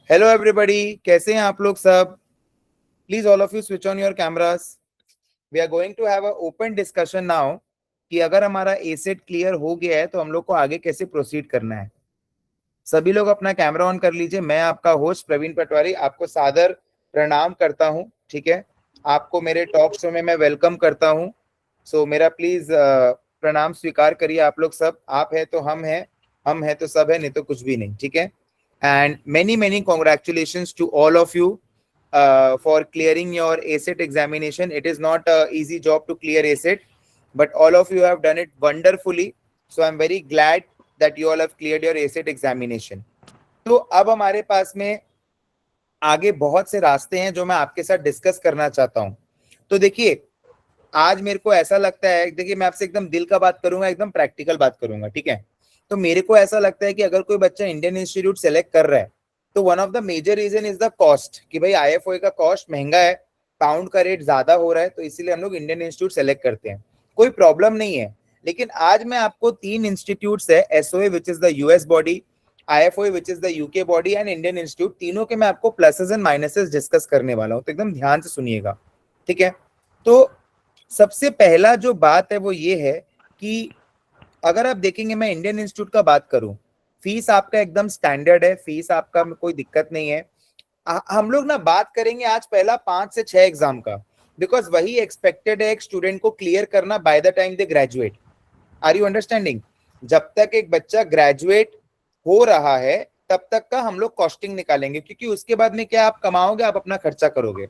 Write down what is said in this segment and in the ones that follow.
Hello everybody, कैसे हैं आप लोग सब? Please all of you switch on your cameras. We are going to have a open discussion now कि अगर हमारा ए सेट क्लियर हो गया है तो हम लोग को आगे कैसे प्रोसीड करना है। सभी लोग अपना कैमरा ऑन कर लीजिए। मैं आपका होस्ट प्रवीण पटवारी आपको सादर प्रणाम करता हूं। ठीक है, आपको मेरे टॉक शो में मैं वेलकम करता हूं। सो मेरा प्लीज प्रणाम स्वीकार करिए आप लोग सब। आप है तो हम है तो सब है, नहीं तो कुछ भी नहीं। ठीक है, and many congratulations to all of you for clearing your ACET examination. It is not a easy job to clear ACET, but all of you have done it wonderfully. So I'm very glad that you all have cleared your ACET examination. तो अब हमारे पास में आगे बहुत से रास्ते हैं जो मैं आपके साथ डिस्कस करना चाहता हूं। तो देखिए, आज मेरे को ऐसा लगता है, देखिए मैं आपसे एकदम दिल का बात करूंगा, एकदम प्रैक्टिकल बात करूंगा। ठीक है, तो मेरे को ऐसा लगता है कि अगर कोई बच्चा इंडियन इंस्टीट्यूट सेलेक्ट कर रहा है तो one of the major reason is the cost, कि भाई आईएफओए का कॉस्ट महंगा है, पाउंड का रेट ज्यादा हो रहा है, तो इसीलिए हम लोग इंडियन इंस्टीट्यूट सेलेक्ट करते हैं। कोई प्रॉब्लम नहीं है। लेकिन आज मैं आपको 3 इंस्टीट्यूट है, SOA which is the US body, IFOA which is the UK body and Indian institute, तीनों के मैं आपको प्लसेस एंड माइनसेस डिस्कस करने वाला हूं। तो एकदम ध्यान से सुनिएगा। ठीक है, तो सबसे पहला जो बात है वो ये है कि अगर आप देखेंगे, मैं इंडियन इंस्टीट्यूट का बात करूं, फीस आपका एकदम स्टैंडर्ड है, फीस आपका कोई दिक्कत नहीं है। हम लोग ना बात करेंगे आज पहला 5 से 6 एग्जाम का, बिकॉज वही एक्सपेक्टेड है एक स्टूडेंट को क्लियर करना by the time they graduate. Are you understanding? जब तक एक बच्चा ग्रेजुएट हो रहा है तब तक का हम लोग कॉस्टिंग निकालेंगे, क्योंकि उसके बाद में क्या आप कमाओगे, आप अपना खर्चा करोगे।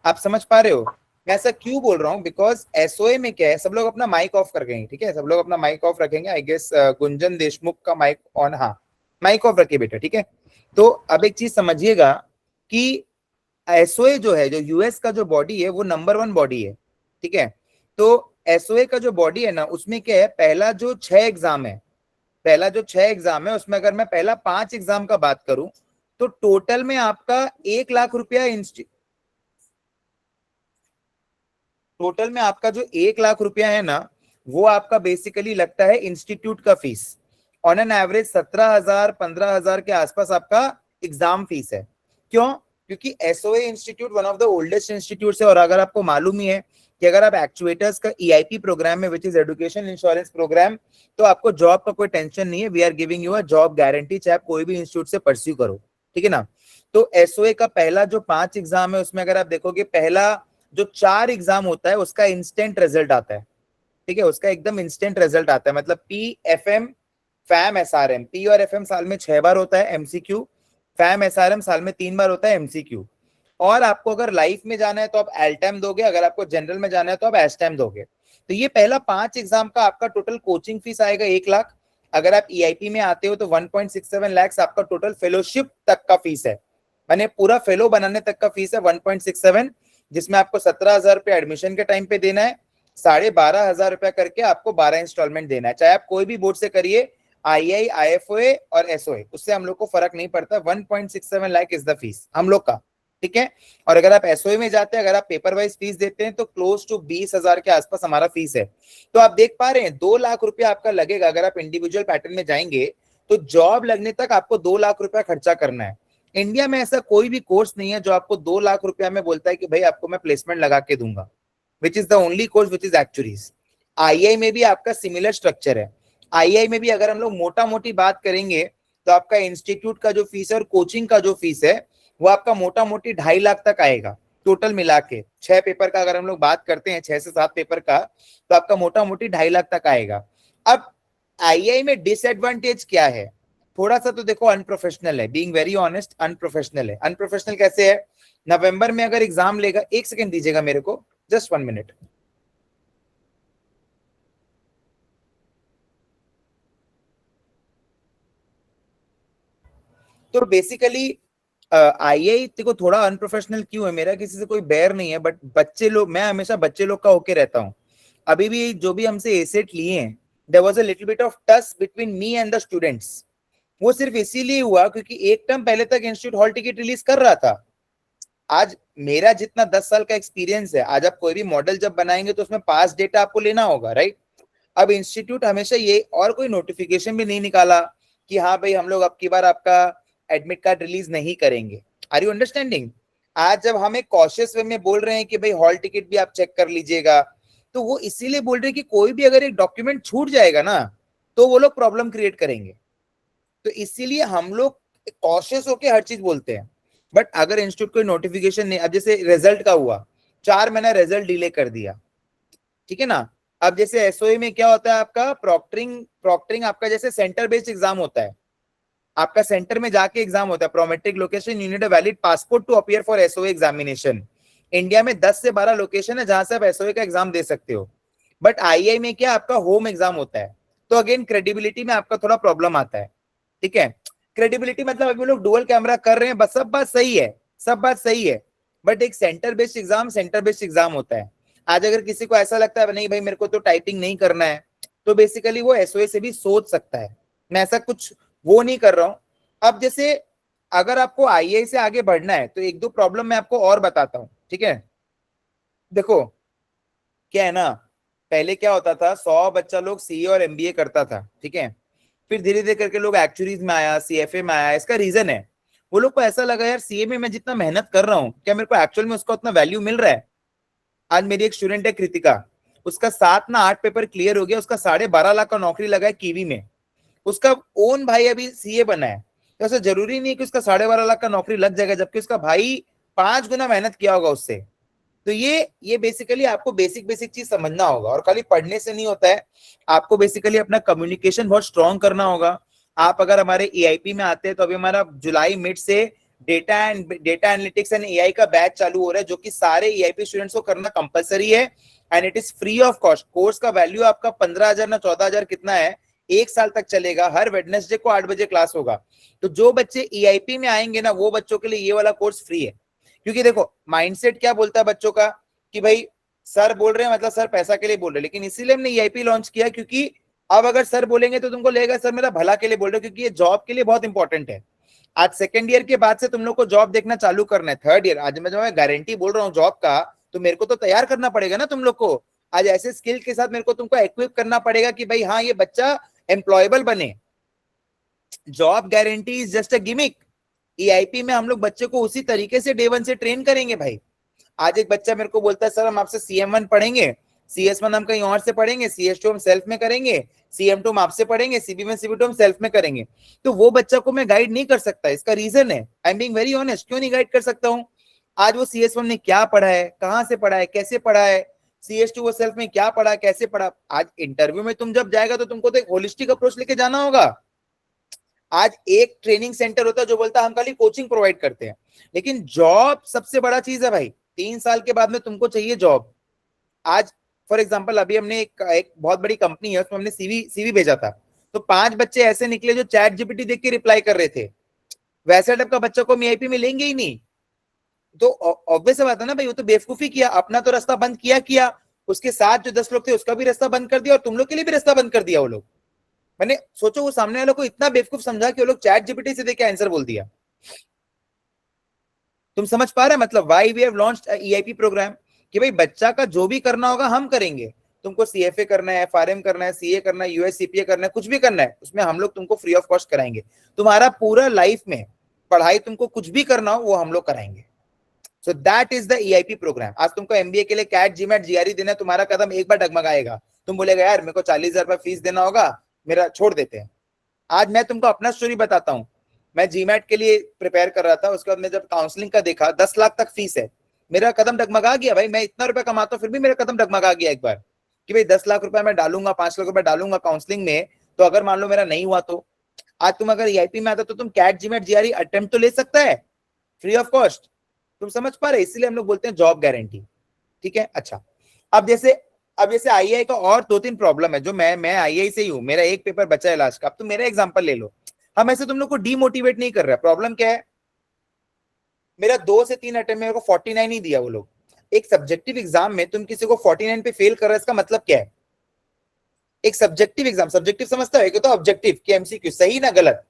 आप समझ पा रहे हो मैं ऐसा क्यों बोल रहा हूँ? बिकॉज एसओए में क्या है, सब लोग अपना माइक ऑफ कर गए। ठीक है, सब लोग अपना माइक ऑफ रखेंगे। आई गेस गुंजन देशमुख का माइक ऑन, हाँ माइक ऑफ रखिए बेटा। ठीक है, तो अब एक चीज समझिएगा कि एसओए जो है, जो यूएस का जो बॉडी है, वो नंबर 1 बॉडी है। ठीक है, तो एसओए का जो बॉडी है ना, उसमें क्या है, पहला जो 6 एग्जाम है उसमें अगर मैं पहला 5 एग्जाम का बात करूं तो टोटल में आपका 1 लाख रुपया, टोटल में आपका जो 1 लाख रुपया है ना, वो आपका बेसिकली लगता है इंस्टीट्यूट का फीस। ऑन एन एवरेज 17,000 15,000 के आसपास आपका एग्जाम फीस है। क्यों? क्योंकि SOA institute one of the oldest institute है। और अगर आपको मालूम ही है कि अगर आप एक्चुएटर्स का ईआईपी प्रोग्राम में, which is education insurance program, तो आपको जॉब का कोई टेंशन नहीं है। We are giving you a job guarantee, चाहे आप कोई भी इंस्टीट्यूट से परस्यू करो। ठीक है ना? तो एसओए का पहला जो 5 एग्जाम है उसमें अगर आप देखोगे, पहला जो 4 एग्जाम होता है उसका इंस्टेंट रिजल्ट आता है। ठीक है, उसका एकदम इंस्टेंट रिजल्ट आता है। मतलब P F M FAM S R M, P और एफ एम साल में 6 बार होता है MCQ, FAM S R M साल में 3 बार होता है एमसीक्यू। और आपको अगर लाइफ में जाना है तो आप एलटाइम दोगे, अगर आपको जनरल में जाना है तो आप एसटाइम दोगे। तो ये पहला 5 एग्जाम का आपका टोटल कोचिंग फीस आएगा 1 लाख। अगर आप ईआईपी में आते हो तो 1.67 लाख आपका टोटल फेलोशिप तक का फीस है, माने पूरा फेलो बनाने तक का फीस है 1.67, जिसमें आपको 17,000 रुपये एडमिशन के टाइम पे देना है, 12,500 रुपया करके आपको 12 इंस्टॉलमेंट देना है। चाहे आप कोई भी बोर्ड से करिए, आईआई, आईएफओए और एसओए, उससे हम लोग को फर्क नहीं पड़ता। 1.67 लाख इज द फीस हम लोग का। ठीक है, और अगर आप एसओए में जाते हैं, अगर आप पेपर वाइज फीस देते हैं तो क्लोज टू 20,000 के आसपास हमारा फीस है। तो आप देख पा रहे हैं 2 लाख रुपया आपका लगेगा। अगर आप इंडिविजुअल पैटर्न में जाएंगे तो जॉब लगने तक आपको 2 लाख रुपया खर्चा करना है। इंडिया में ऐसा कोई भी कोर्स नहीं है जो आपको 2 लाख रुपया में बोलता है कि भाई आपको मैं प्लेसमेंट लगा के दूंगा, विच is the only course which is एक्चुअलीज। II में भी आपका सिमिलर स्ट्रक्चर है। आईआई में भी अगर हम लोग मोटा मोटी बात करेंगे तो आपका इंस्टीट्यूट का जो फीस है और कोचिंग का जो फीस है वो आपका मोटा मोटी 2.5 लाख तक आएगा टोटल मिला के। 6 पेपर का अगर हम लोग बात करते हैं, 6 से 7 पेपर का, तो आपका मोटा मोटी 2.5 लाख तक आएगा। अब आईआई में डिसएडवांटेज क्या है? थोड़ा सा तो देखो अनप्रोफेशनल है, बीइंग वेरी ऑनेस्ट अनप्रोफेशनल है। अनप्रोफेशनल कैसे है? नवंबर में अगर एग्जाम लेगा, 1 सेकंड दीजिएगा मेरे को, जस्ट 1 मिनट। तो बेसिकली आईआई देखो थोड़ा अनप्रोफेशनल क्यों है, मेरा किसी से कोई बैर नहीं है, बट बच्चे लोग, मैं हमेशा बच्चे लोग का होके रहता हूँ। अभी भी जो भी हमसे एसेट लिए हैं, there was a little bit of touch between me and the students. वो सिर्फ इसीलिए हुआ क्योंकि एक टर्म पहले तक इंस्टीट्यूट हॉल टिकट रिलीज कर रहा था। आज मेरा जितना 10 साल का एक्सपीरियंस है, आज आप कोई भी मॉडल जब बनाएंगे तो उसमें पास डेटा आपको लेना होगा, राइट? अब इंस्टीट्यूट हमेशा ये, और कोई नोटिफिकेशन भी नहीं निकाला कि हाँ भाई हम लोग अब की बार आपका एडमिट कार्ड रिलीज नहीं करेंगे। Are you understanding? आज जब हम एक कॉशियस वे में बोल रहे हैं कि भाई हॉल टिकट भी आप चेक कर लीजिएगा, तो वो इसीलिए बोल रहे हैं कि कोई भी अगर एक डॉक्यूमेंट छूट जाएगा ना तो वो लोग प्रॉब्लम क्रिएट करेंगे। तो इसीलिए हम लोग कॉशियस होके हर चीज बोलते हैं। बट अगर इंस्टीट्यूट कोई नोटिफिकेशन नहीं, अब जैसे रिजल्ट का हुआ, 4 महीना रिजल्ट डिले कर दिया, ठीक है ना। अब जैसे एसओए में क्या होता है, आपका प्रॉक्टरिंग आपका जैसे सेंटर बेस्ड एग्जाम होता है, आपका सेंटर में जाके एग्जाम होता है। Prometric location, you need a valid passport to appear for SOA examination. India में 10 से 12 लोकेशन है जहां से आप एसओए का एग्जाम दे सकते हो। बट आईआई में क्या आपका होम एग्जाम होता है, तो अगेन क्रेडिबिलिटी में आपका थोड़ा प्रॉब्लम आता है, ठीक है। क्रेडिबिलिटी मतलब अभी लोग डुअल कैमरा कर रहे हैं, बस सब बात सही है, सब बात सही है, बट एक सेंटर बेस्ड एग्जाम होता है। आज अगर किसी को ऐसा लगता है नहीं भाई मेरे को तो टाइपिंग नहीं करना है, तो बेसिकली वो एसओए से भी सोच सकता है। मैं ऐसा कुछ वो नहीं कर रहा हूं। अब जैसे अगर आपको आईआई से आगे बढ़ना है तो एक दो प्रॉब्लम मैं आपको और बताता हूं, ठीक है। देखो क्या है ना, पहले क्या होता था, 100 बच्चा लोग सीए और एमबीए करता था, ठीक है। फिर धीरे धीरे करके लोग एक्चुअरीज में आया, सीएफए में आया। इसका रीजन है, वो लोग को ऐसा लगा यार सीए में मैं जितना मेहनत कर रहा हूँ, क्या मेरे को एक्चुअल में उसका उतना वैल्यू मिल रहा है। आज मेरी एक स्टूडेंट है कृतिका, उसका 7 ना 8 पेपर क्लियर हो गया, उसका 12.5 लाख का नौकरी लगा है कीवी में। उसका ओन भाई अभी सीए बना है, तो ऐसा जरूरी नहीं कि उसका 12.5 लाख का नौकरी लग जाएगा, जबकि उसका भाई 5 गुना मेहनत किया होगा उससे। तो ये बेसिकली आपको बेसिक बेसिक चीज समझना होगा, और खाली पढ़ने से नहीं होता है। आपको बेसिकली अपना कम्युनिकेशन बहुत स्ट्रॉन्ग करना होगा। आप अगर हमारे एआईपी में आते हैं तो अभी हमारा जुलाई मिड से डेटा एनालिटिक्स एंड एआई का बैच चालू हो रहा है, जो कि सारे एआईपी स्टूडेंट्स को करना कंपलसरी है, and it is free of cost. Course का वैल्यू आपका 15,000 ना 14,000 कितना है, 1 साल तक चलेगा। हर वेडनेसडे को 8 बजे क्लास होगा। तो जो बच्चे ईआईपी में आएंगे ना, वो बच्चों के लिए ये वाला कोर्स फ्री है। क्योंकि देखो माइंडसेट क्या बोलता है बच्चों का कि भाई सर बोल रहे हैं मतलब सर पैसा के लिए बोल रहे हैं, लेकिन इसीलिए हमने ईआईपी लॉन्च किया, क्योंकि अब अगर सर बोलेंगे तो तुमको लगेगा सर मेरा भला के लिए बोल रहे हो, क्योंकि ये जॉब के लिए बहुत इंपॉर्टेंट है। आज सेकंड ईयर के बाद से तुम लोग को जॉब देखना चालू करना है, थर्ड ईयर। आज मैं जो गारंटी बोल रहा हूँ जॉब का, तो मेरे को तो तैयार करना पड़ेगा ना तुम लोग को। आज ऐसे स्किल के साथ मेरे को तुमको इक्विप करना पड़ेगा कि भाई हाँ ये बच्चा एम्प्लॉयबल बने। Job guarantee is just a gimmick. EIP में हम लोग बच्चे को उसी तरीके से डे 1 से ट्रेन करेंगे भाई। आज एक बच्चा मेरे को बोलता है सर हम आपसे CM1 पढ़ेंगे, CS1 हम कहीं और से पढ़ेंगे, CS2 हम सेल्फ में करेंगे, CM2 हम आपसे पढ़ेंगे, CB1 CB2 हम सेल्फ में करेंगे। तो वो बच्चा को मैं गाइड नहीं कर सकता, इसका रीजन है, I am being very honest, क्यों नहीं गाइड कर सकता हूँ। आज वो CS1 ने क्या पढ़ा है, कहाँ से पढ़ा है, कैसे पढ़ा है, CS2 वो सेल्फ में क्या पढ़ा, कैसे पढ़ा। आज इंटरव्यू में तुम जब जाएगा तो तुमको तो एक होलिस्टिक अप्रोच लेके जाना होगा। आज एक ट्रेनिंग सेंटर होता है जो बोलता है हम खाली कोचिंग प्रोवाइड करते हैं, लेकिन जॉब सबसे बड़ा चीज है भाई। 3 साल के बाद में तुमको चाहिए जॉब। आज फॉर एग्जांपल अभी हमने एक बहुत बड़ी कंपनी है, उसमें हमने सीवी भेजा था, तो 5 बच्चे ऐसे निकले जो चैट जीपीटी देख के रिप्लाई कर रहे थे। वैसे टाइप का बच्चा को मीआईपी में लेंगे ही नहीं। तो ऑब्वियस बात है ना भाई, वो तो बेवकूफी किया, अपना तो रास्ता बंद किया, उसके साथ जो 10 लोग थे उसका भी रास्ता बंद कर दिया, और तुम लोग के लिए भी रास्ता बंद कर दिया वो लोग। मैंने सोचो वो सामने वालों को इतना बेवकूफ समझा कि वो लोग चैट जीपीटी से देके आंसर बोल दिया। तुम समझ पा रहे मतलब why we have launched EIP program, कि भाई बच्चा का जो भी करना होगा हम करेंगे। तुमको सीएफए करना है, एफआरएम करना है, सीए करना है, यूएससीपीए करना है, कुछ भी करना है, उसमें हम लोग तुमको फ्री ऑफ कॉस्ट कराएंगे। तुम्हारा पूरा लाइफ में पढ़ाई तुमको कुछ भी करना हो वो हम लोग कराएंगे। So that is the EIP program. आज तुमको एमबीए के लिए कैट जीमैट जीआरई देना है, तुम्हारा कदम एक बार डगमगाएगा, तुम बोलेगा यार मेरे को 40,000 फीस देना होगा, मेरा छोड़ देते हैं। आज मैं तुमको अपना स्टोरी बताता हूँ। मैं जीमैट के लिए प्रिपेयर कर रहा था, उसके बाद मैं जब काउंसलिंग का देखा 10 लाख तक फीस है, मेरा कदम डगमगा गया भाई। मैं इतना रुपया कमाता हूँ फिर भी मेरा कदम डगमगा गया एक बार, कि भाई 10 लाख रुपया मैं डालूंगा, 5 लाख रुपया डालूंगा काउंसलिंग में, तो अगर मान लो मेरा नहीं हुआ तो। आज तुम अगर ईआईपी में आता तो तुम कैट जीमैट जीआरई अटेम्प्ट तो ले सकता है फ्री ऑफ कॉस्ट। तुम समझ पा रहे, इसलिए हम लोग बोलते हैं जॉब गारंटी, ठीक है। अच्छा, अब जैसे आईआई का और 2-3 प्रॉब्लम है, जो मैं आईआई से ही हूं, मेरा एक पेपर बचा है लास्ट का। अब तुम मेरा एग्जांपल ले लो, हम ऐसे तुम लोग को डीमोटिवेट नहीं कर रहा। प्रॉब्लम क्या है, मेरा 2 से 3 अटेम्प्ट में मेरे को 49 ही दिया वो लोग। एक सब्जेक्टिव एग्जाम में तुम किसी को 49 पे फेल कर रहा है, इसका मतलब क्या है। एक सब्जेक्टिव एग्जाम, सब्जेक्टिव समझता है, तो ऑब्जेक्टिव कि एमसीक्यू सही ना गलत,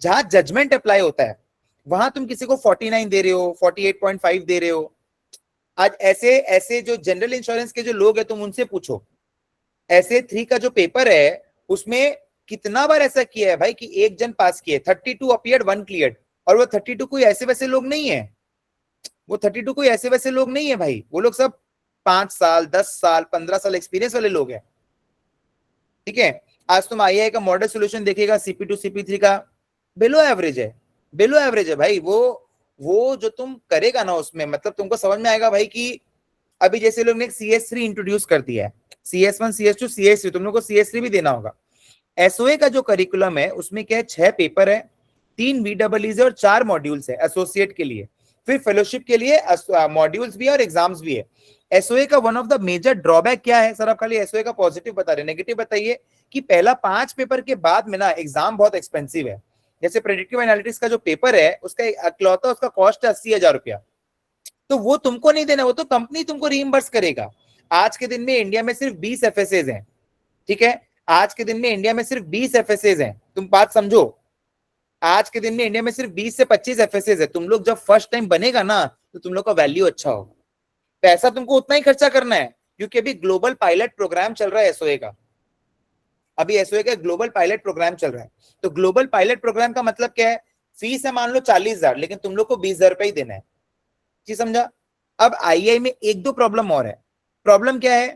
जहां जजमेंट अप्लाई होता है, वहां तुम किसी को 49 दे रहे हो, 48.5 दे रहे हो। आज ऐसे ऐसे जो जनरल इंश्योरेंस के जो लोग हैं, तुम उनसे पूछो, ऐसे 3 का जो पेपर है उसमें कितना बार ऐसा किया है भाई कि एक जन पास किए, 32 अपीयर्ड 1 क्लियर्ड। और वो 32 कोई ऐसे वैसे लोग नहीं है, वो 32 कोई ऐसे वैसे लोग नहीं है भाई, वो लोग सब 5 साल 10 साल 15 साल एक्सपीरियंस वाले लोग हैं। ठीक है, आज तुम आईआई का मॉडल सोल्यूशन देखिएगा, CP2 CP3 का बिलो एवरेज है, बिलो एवरेज है भाई। वो जो तुम करेगा ना उसमें, मतलब तुमको समझ में आएगा भाई कि अभी जैसे लोग ने CS3 इंट्रोड्यूस कर दिया है, CS1 CS2 CS3, तुम लोग को CS3 भी देना होगा। एसओए का जो करिकुलम है उसमें क्या है, 6 पेपर है, 3 VEEs है और 4 मॉड्यूल्स है एसोसिएट के लिए, फिर फेलोशिप के लिए मॉड्यूल्स भी है और एग्जाम्स भी है। एसओए का one of the major drawback क्या है सर, आप खाली एसओए का पॉजिटिव बता रहे, नेगेटिव बताइए। कि पहला 5 पेपर के बाद में ना एग्जाम बहुत एक्सपेंसिव है। जैसे प्रेडिक्टिव एनालिटिक्स का जो पेपर है उसका अकलौता उसका कॉस्ट है 80,000 रुपया, तो वो तुमको नहीं देना, वो तो कंपनी तुमको रीइंबर्स करेगा। आज के दिन में इंडिया में सिर्फ 20 FSAs हैं, ठीक है, आज के दिन में इंडिया में सिर्फ 20 FSAs हैं, तुम बात समझो। आज के दिन में इंडिया में सिर्फ 20 से 25 FSAs है। तुम लोग जब फर्स्ट टाइम बनेगा ना तो तुम लोग का वैल्यू अच्छा होगा, पैसा तुमको उतना ही खर्चा करना है, क्योंकि अभी ग्लोबल पायलट प्रोग्राम चल रहा है एसओए का, अभी एसओए का ग्लोबल पायलट प्रोग्राम चल रहा है। तो ग्लोबल पायलट प्रोग्राम का मतलब क्या है, फीस है मान लो 40,000, लेकिन तुम लोग को 20,000 रुपए ही देना है। जी समझा। अब आईआई में एक दो प्रॉब्लम और है। प्रॉब्लम क्या है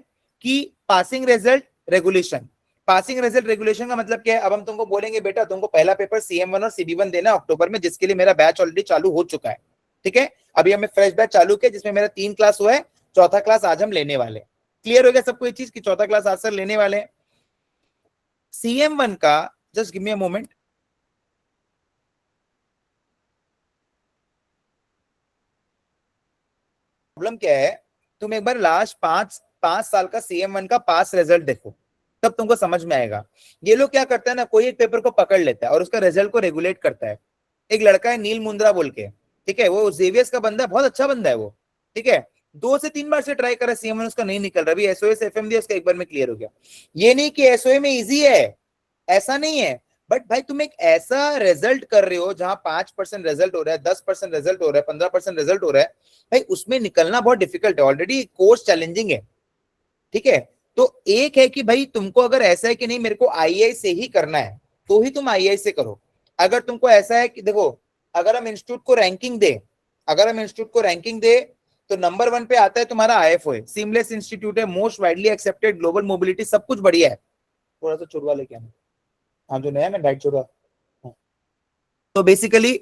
कि passing result regulation, passing result regulation का मतलब क्या है, अब हम तुमको बोलेंगे बेटा तुमको पहला पेपर CM1 और CB1 देना अक्टूबर में, जिसके लिए मेरा बैच ऑलरेडी चालू हो चुका है। ठीक है, अभी हमें फ्रेश बैच चालू किया जिसमें मेरा 3 क्लास हुआ है, चौथा क्लास आज हम लेने वाले। क्लियर हो गया सबको ये चीज कि चौथा क्लास आज सर लेने वाले। CM1 का just give me a moment, problem क्या है, तुम एक बार लास्ट 5 साल का CM1 का पास रिजल्ट देखो, तब तुमको समझ में आएगा। ये लोग क्या करता है ना, कोई एक पेपर को पकड़ लेता है और उसका रिजल्ट को रेगुलेट करता है। एक लड़का है नील मुंद्रा बोल के, ठीक है, वो जेवियर्स का बंदा है, बहुत अच्छा बंदा है वो, ठीक है, 2 से 3 बार से ट्राई करा CM1 उसका नहीं निकल रहा, अभी एसओएस FM दिया उसका एक बार में क्लियर हो गया। ये नहीं कि एसओए में इजी है, ऐसा नहीं है, बट भाई तुम एक ऐसा रिजल्ट कर रहे हो जहां 5% रिजल्ट हो रहा है, 10% रिजल्ट हो रहा है, 15% रिजल्ट हो रहा है, भाई उसमें निकलना बहुत डिफिकल्ट है, ऑलरेडी कोर्स चैलेंजिंग है। ठीक है, तो एक है कि भाई तुमको अगर ऐसा है कि नहीं मेरे को आईआई से ही करना है तो ही तुम आईआई से करो। अगर तुमको ऐसा है कि देखो, अगर हम इंस्टीट्यूट को रैंकिंग दे, अगर हम इंस्टीट्यूट को रैंकिंग दे तो नंबर 1 पे आता है तुम्हारा आईएफओए, सीमलेस इंस्टीट्यूट है, most widely accepted, global mobility, सब कुछ बढ़िया है। थोड़ा सा चुड़वा लेके आना, हाँ जो नया ना डाइट चुड़वा। हाँ। तो बेसिकली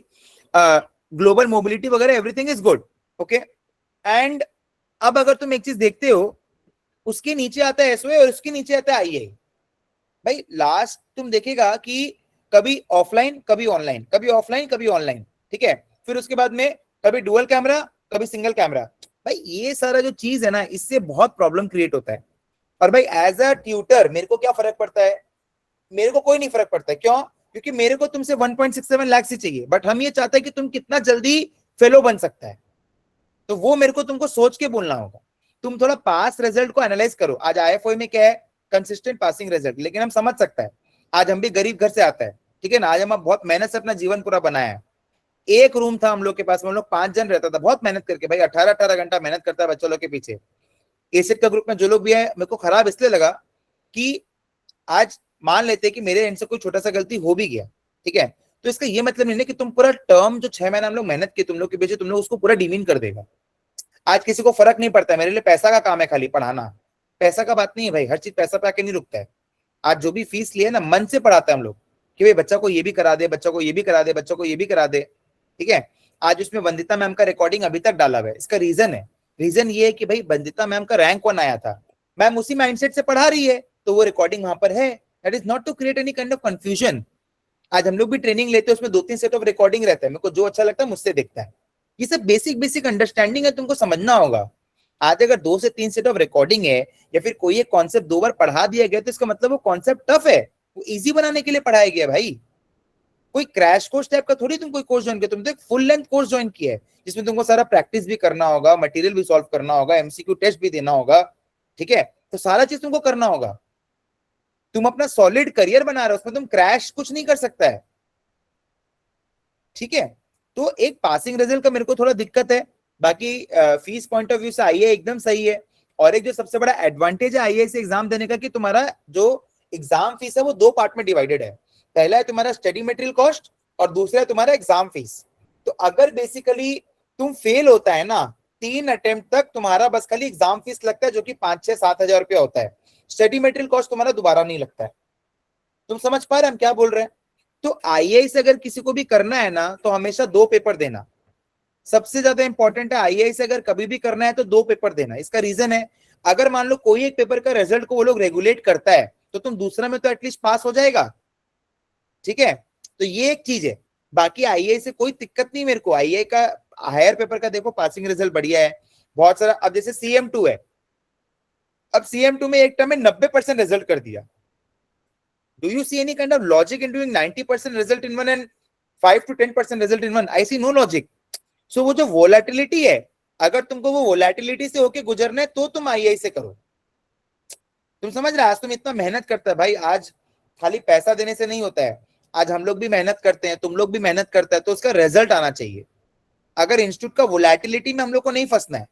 ग्लोबल मोबिलिटी वगैरह everything is good, okay. And अब अगर तुम एक चीज देखते हो, उसके नीचे आता है एसओए और उसके नीचे आता है आईआई। भाई लास्ट तुम देखेगा कि कभी ऑफलाइन कभी ऑनलाइन, कभी ऑफलाइन कभी ऑनलाइन, ठीक है, फिर उसके बाद में कभी डुअल कैमरा कभी सिंगल कैमरा। भाई ये सारा जो चीज है ना, इससे बहुत प्रॉब्लम क्रिएट होता है। और भाई एज अ ट्यूटर मेरे को क्या फर्क पड़ता है, मेरे को कोई नहीं फर्क पड़ता है, क्यों, क्योंकि मेरे को तुमसे 1.67 लाख ही चाहिए, बट हम ये चाहते हैं कि तुम कितना जल्दी फेलो बन सकता है, तो वो मेरे को तुमको सोच के बोलना होगा। तुम थोड़ा पास रिजल्ट को एनालाइज करो, आज आईएफओए में क्या है, कंसिस्टेंट पासिंग रिजल्ट, लेकिन हम समझ सकता है आज हम भी गरीब घर से आता है, ठीक है ना, आज हम बहुत मेहनत से अपना जीवन पूरा बनाया है। एक रूम था हम लोग के पास, हम लोग 5 जन रहता था, बहुत मेहनत करके, भाई 18-18 घंटा मेहनत करता है बच्चों लोग के पीछे। एसिड का ग्रुप में जो लोग भी है, मेरे को खराब इसलिए लगा कि आज मान लेते कि मेरे एंड से कोई छोटा सा गलती हो भी गया, ठीक है, तो इसका ये मतलब नहीं है कि तुम पूरा टर्म जो 6 महीना हम लोग मेहनत की तुम लोग के पीछे, तुम लोग उसको पूरा डिमीन कर देगा। आज किसी को फर्क नहीं पड़ता है, मेरे लिए पैसा का काम है खाली पढ़ाना, पैसा का बात नहीं है भाई, हर चीज पैसा पे आके नहीं रुकता है। आज जो भी फीस लिया है ना, मन से पढ़ाते हैं हम लोग कि भाई बच्चा को ये भी करा दे, बच्चा को ये भी करा दे, बच्चा को ये भी करा दे, ठीक है। आज उसमें वंदिता मैम का रिकॉर्डिंग अभी तक डाला हुआ है, इसका रीजन है, रीजन ये है कि भाई वंदिता मैम का रैंक 1 आया था, मैम उसी माइंडसेट से पढ़ा रही है, तो वो रिकॉर्डिंग वहां पर है। That is not to create any kind of confusion. आज हम लोग भी ट्रेनिंग लेते हैं, उसमें 2-3 सेट ऑफ रिकॉर्डिंग रहता है, मेरे को जो अच्छा लगता है मुझसे देखता है। ये सब बेसिक बेसिक अंडरस्टैंडिंग है, तुमको समझना होगा। आज अगर 2 से 3 सेट ऑफ रिकॉर्डिंग है या फिर कोई एक कॉन्सेप्ट 2 बार पढ़ा दिया गया, तो इसका मतलब वो कॉन्सेप्ट टफ है, वो इजी बनाने के लिए पढ़ाया गया भाई। कोई क्रैश कोर्स टाइप का थोड़ी तुम कोई कोर्स ज्वाइन किया, तुम तो एक फुल लेंथ कोर्स ज्वाइन किया है, जिसमें तुमको सारा प्रैक्टिस भी करना होगा, मटेरियल भी सॉल्व करना होगा, एमसीक्यू टेस्ट भी देना होगा, ठीक है, तो सारा चीज तुमको करना होगा। तुम अपना सॉलिड करियर बना रहे हो, उसमें तुम क्रैश कुछ नहीं कर सकता है, ठीक है। तो एक पासिंग रिजल्ट का मेरे को थोड़ा दिक्कत है, बाकी फीस पॉइंट ऑफ व्यू से आईए एकदम सही है। और एक जो सबसे बड़ा एडवांटेज है आईए से एग्जाम देने का, कि तुम्हारा जो एग्जाम फीस है वो 2 पार्ट में डिवाइडेड है। पहला है तुम्हारा स्टडी मटेरियल कॉस्ट और दूसरा है तुम्हारा एग्जाम फीस। तो अगर बेसिकली तुम फेल होता है ना 3 अटेम्प्ट तक, तुम्हारा बस खाली एग्जाम फीस लगता है जो कि 5-6-7 हजार रुपया होता है। स्टडी मटेरियल कॉस्ट तुम्हारा दोबारा नहीं लगता है। तुम समझ पा रहे हम क्या बोल रहे हैं? तो आईआई से अगर किसी को भी करना है ना तो हमेशा 2 पेपर देना सबसे ज्यादा इंपॉर्टेंट है। आईआई से अगर कभी भी करना है तो 2 पेपर देना। इसका रीजन है, अगर मान लो कोई एक पेपर का रिजल्ट को वो लोग रेगुलेट करता है तो तुम दूसरा में तो एटलीस्ट पास हो जाएगा। ठीक है, तो ये एक चीज है। बाकी आईआई से कोई दिक्कत नहीं मेरे को। आईआई का हायर पेपर का देखो पासिंग रिजल्ट बढ़िया है बहुत सारा। अब जैसे CM2 है, अब CM2 में एक टर्म में 90% रिजल्ट कर दिया। Do you see any kind of logic in doing 90% result in one and 5 to 10% result in one? I see no logic. So वो जो वोलेटिलिटी है, अगर तुमको वो वोलेटिलिटी से होके गुजरना है तो तुम आईआई से करो। तुम समझ रहे? आज तुम इतना मेहनत करता है भाई, आज खाली पैसा देने से नहीं होता है। आज हम लोग भी मेहनत करते हैं, तुम लोग भी मेहनत करते हैं, तो उसका रिजल्ट आना चाहिए। अगर इंस्टीट्यूट का वोलेटिलिटी में हम लोग को नहीं फंसना है,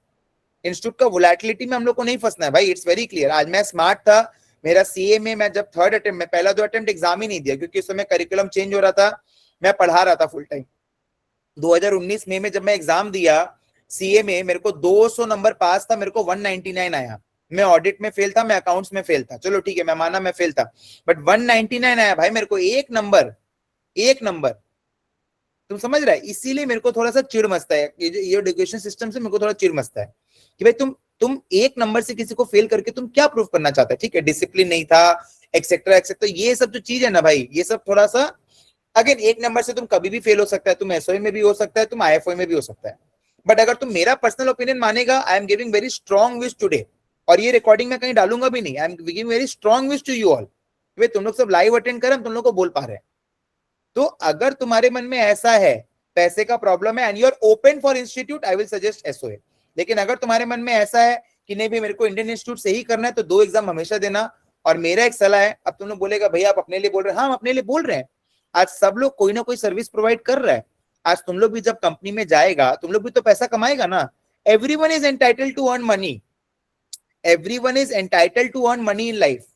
इंस्टीट्यूट का वोलेटिलिटी में हम लोग को नहीं फंसना है भाई। It's very clear. आज मैं स्मार्ट था, मेरा सीए में मैं जब 3rd अटेम्प्ट में, पहला 2 अटेम्प्ट एग्जाम ही नहीं दिया क्योंकि उस समय करिकुलम चेंज हो रहा था, मैं पढ़ा रहा था फुल टाइम। 2019 मई में जब मैं एग्जाम दिया सीए में, मेरे को 200 नंबर पास था, मेरे को 199 आया। मैं ऑडिट में फेल था, मैं अकाउंट्स में फेल था, चलो ठीक है मैं माना मैं फेल था, बट 199 आया भाई मेरे को, एक नंबर, एक नंबर। तुम समझ रहा है? इसीलिए मेरे को थोड़ा सा चिढ़ मचता है ये एजुकेशन सिस्टम से, मेरे को थोड़ा चिढ़ मचता है कि भाई तुम एक नंबर से किसी को फेल करके तुम क्या प्रूव करना चाहते हैं? ठीक है डिसिप्लिन नहीं था एक्सेट्रा एक्सेट्रा, ये सब जो चीज है ना भाई, ये सब थोड़ा सा, अगेन एक नंबर से तुम कभी भी फेल हो सकता है, तुम एसओई में भी हो सकता है, तुम आईएफओई में भी हो सकता है। बट अगर तुम मेरा पर्सनल ओपिनियन मानेगा, I am giving very strong wish today, और ये रिकॉर्डिंग में कहीं डालूंगा भी नहीं, I am giving very strong wish to you all. भाई तुम लोग सब लाइव अटेंड कर, हम तुम लोग को बोल पा रहे हैं। तो अगर तुम्हारे मन में ऐसा है पैसे का प्रॉब्लम है and you are open for institute, I will suggest SOA. लेकिन अगर तुम्हारे मन में ऐसा है कि नहीं भी मेरे को इंडियन इंस्टीट्यूट से ही करना है, तो 2 एग्जाम हमेशा देना। और मेरा एक सलाह है, अब तुम लोग बोलेगा भैया आप अपने लिए बोल रहे हैं, हाँ हम अपने लिए बोल रहे हैं। आज सब लोग कोई ना कोई सर्विस प्रोवाइड कर रहा है। आज तुम लोग भी जब कंपनी में जाएगा, तुम लोग भी तो पैसा कमाएगा ना। Everyone is entitled to earn money, everyone is entitled to earn money in life.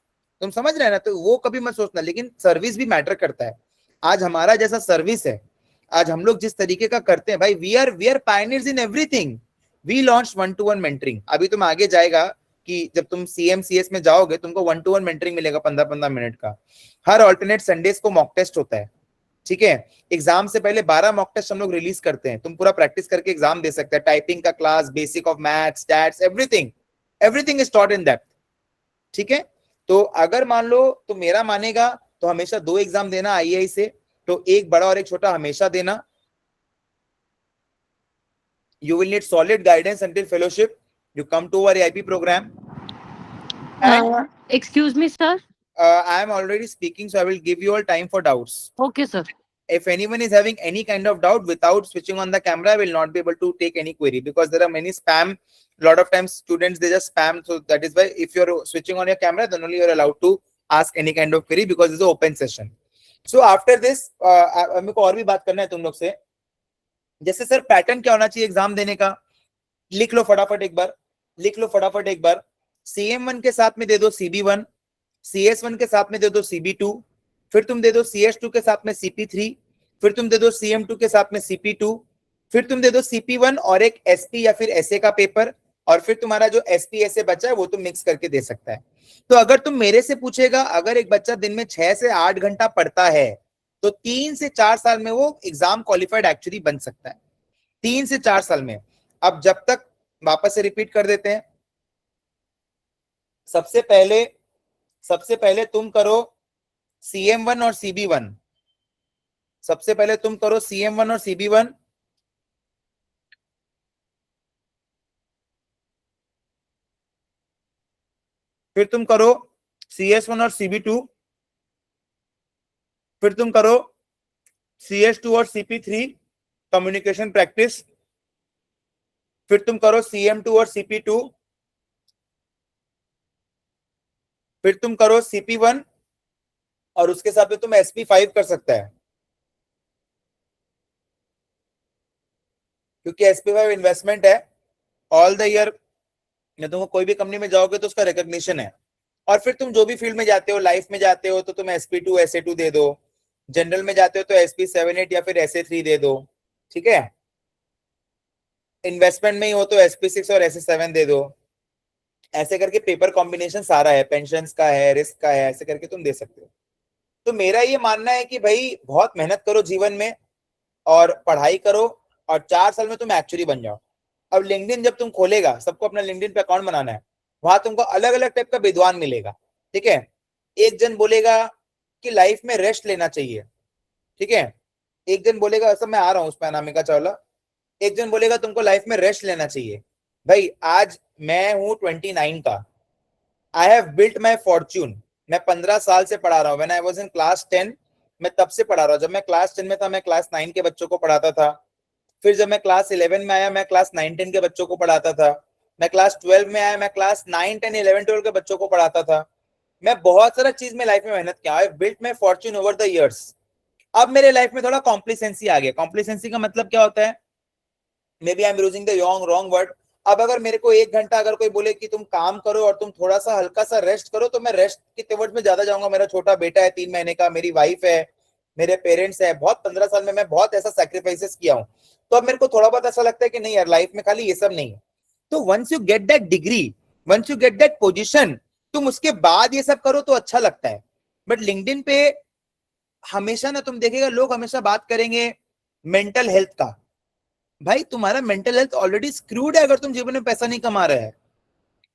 तुम समझ रहे हैं ना? तो वो कभी मत सोचना, लेकिन सर्विस भी मैटर करता है। आज हमारा जैसा सर्विस है, आज हम लोग जिस तरीके का करते हैं भाई, we are pioneers in everything. We launch 1-to-1 mentoring. अभी तुम आगे जाएगा कि जब तुम CMCS में जाओगे, तुमको 1-to-1 मेंटरिंग मिलेगा 15-15 मिनट का। हर ऑल्टरनेट संडेज को मॉक टेस्ट होता है। ठीक है, एग्जाम से पहले 12 मॉक टेस्ट हम लोग रिलीज करते हैं, तुम पूरा प्रैक्टिस करके एग्जाम दे सकते हैं। टाइपिंग का class, basic of maths, stats, everything, everything is taught in that. ठीक है, तो अगर मान लो तो मेरा मानेगा तो हमेशा 2 एग्जाम देना आईआई से, तो एक बड़ा और एक छोटा हमेशा देना। You will need solid guidance until fellowship. You come to our AIP program. And Excuse me, sir. I am already speaking, so I will give you all time for doubts. Okay, sir. If anyone is having any kind of doubt without switching on the camera, I will not be able to take any query because there are many spam. A lot of times students, they just spam. So that is why if you're switching on your camera, then only you're allowed to ask any kind of query because it's an open session. So after this, मेरे को और भी बात करना है तुम लोग से। जैसे सर पैटर्न क्या होना चाहिए एग्जाम देने का, लिख लो फटाफट एक बार, लिख लो फटाफट एक बार। CM1 के साथ में दे दो CB1, CS1 के साथ में दे दो CB2, फिर तुम दे दो CS2 के साथ में CP3, फिर तुम दे दो CM2 के साथ में CP2, फिर तुम दे दो CP1 और एक SP या फिर SA का पेपर, और फिर तुम्हारा जो SP SA बचा है वो तुम मिक्स करके दे सकता है। तो अगर तुम मेरे से पूछेगा, अगर एक बच्चा दिन में 6 से 8 घंटा पढ़ता है तो 3 से 4 साल में वो एग्जाम क्वालिफाइड एक्चुअली बन सकता है, 3 से 4 साल में। अब जब तक, वापस से रिपीट कर देते हैं, सबसे पहले तुम करो CM1 और CB1। सबसे पहले तुम करो CM1 और CB1, फिर तुम करो CS1 और CB2, फिर तुम करो CS2 और CP3 कम्युनिकेशन प्रैक्टिस, फिर तुम करो CM2 और CP2, फिर तुम करो CP1, और उसके साथ में तुम SP5 कर सकता है, क्योंकि SP5 इन्वेस्टमेंट है ऑल द ईयर। तुम कोई भी कंपनी में जाओगे तो उसका रिकॉग्निशन है। और फिर तुम जो भी फील्ड में जाते हो, लाइफ में जाते हो तो तुम SP2 SA2 दे दो, जनरल में जाते हो तो SP7-8 या फिर SA3 दे दो। ठीक है, इन्वेस्टमेंट में ही हो तो SP6 और SS7 दे दो, ऐसे करके पेपर कॉम्बिनेशन सारा है, पेंशंस का है, रिस्क का है, ऐसे करके तुम दे सकते हो। तो मेरा ये मानना है कि भाई बहुत मेहनत करो जीवन में और पढ़ाई करो और 4 साल में तुम एक्चुअली बन जाओ। अब लिंक्डइन जब तुम खोलेगा, सबको अपना लिंक्डइन पे अकाउंट बनाना है, वहां तुमको अलग अलग टाइप का विद्वान मिलेगा। ठीक है, एक जन बोलेगा कि लाइफ में रेस्ट लेना चाहिए, ठीक है, एक जन बोलेगा, सब मैं आ रहा हूँ उस पर, अनामिका चावला, एक जन बोलेगा तुमको लाइफ में रेस्ट लेना चाहिए। भाई आज मैं हूँ 29 का, I have built my Fortune, मैं 15 साल से पढ़ा रहा हूँ। When I was in class 10, मैं तब से पढ़ा रहा हूँ। जब मैं क्लास 10 में था, मैं क्लास 9 के बच्चों को पढ़ाता था। फिर जब मैं क्लास 11 में आया, मैं क्लास 9 10 के बच्चों को पढ़ाता था। मैं क्लास 12 में आया, मैं क्लास 9 10 11 12 के बच्चों को पढ़ाता था। मैं बहुत सारा चीज में लाइफ में मेहनत किया, I built my Fortune over the years. अब मेरे लाइफ में थोड़ा कॉम्प्लिसेंसी आ गया। कॉम्प्लिसेंसी का मतलब क्या होता है, maybe I am using the wrong word. अब अगर मेरे को 1 घंटा अगर कोई बोले कि तुम काम करो और तुम थोड़ा सा हल्का सा रेस्ट करो, तो मैं रेस्ट के टुवर्ड्स में ज्यादा जाऊंगा। मेरा छोटा बेटा है 3 महीने का, मेरी वाइफ है, मेरे पेरेंट्स है, बहुत 15 साल में मैं बहुत ऐसा सैक्रिफाइसेस किया हूँ। तो अब मेरे को थोड़ा बहुत ऐसा लगता है कि नहीं यार, लाइफ में खाली ये सब नहीं है। तो once you get that degree, once you get that position, तुम उसके बाद ये सब करो तो अच्छा लगता है। बट लिंक्डइन पे हमेशा ना तुम देखेगा, लोग हमेशा बात करेंगे मेंटल हेल्थ का। भाई तुम्हारा मेंटल हेल्थ ऑलरेडी स्क्रूड है अगर तुम जीवन में पैसा नहीं कमा रहे हैं।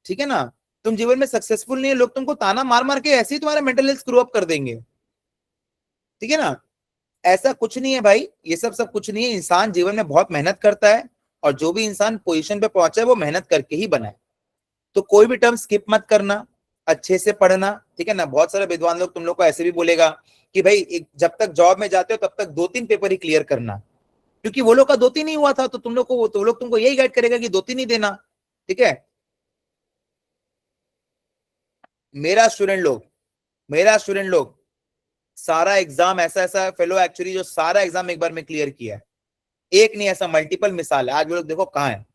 ठीक है ना, तुम जीवन में सक्सेसफुल नहीं है, लोग तुमको ताना मार मार के ऐसे ही तुम्हारा मेंटल हेल्थ स्क्रू अप कर देंगे। ठीक है ना, ऐसा कुछ नहीं है भाई, ये सब कुछ नहीं है। इंसान जीवन में बहुत मेहनत करता है, और जो भी इंसान पोजीशन पे पहुंचा है वो मेहनत करके ही बना है। तो कोई भी टर्म स्किप मत करना, अच्छे से पढ़ना। ठीक है ना, बहुत सारे विद्वान लोग तुम लोग को ऐसे भी बोलेगा कि भाई जब तक जॉब में जाते हो तब तक 2 3 पेपर ही क्लियर करना, क्योंकि वो लोग का 2 3 ही हुआ था, तो तुम लोग को, तो लोग तुमको यही गाइड करेगा कि 2 3 ही देना। ठीक है, मेरा स्टूडेंट लोग मेरा स्टूडेंट लोग सारा एग्जाम, ऐसा ऐसा फेलो एक्चुअली जो सारा एग्जाम एक बार में क्लियर किया है, एक नहीं, ऐसा मल्टीपल मिसाल है। आज वो लोग देखो कहाँ है,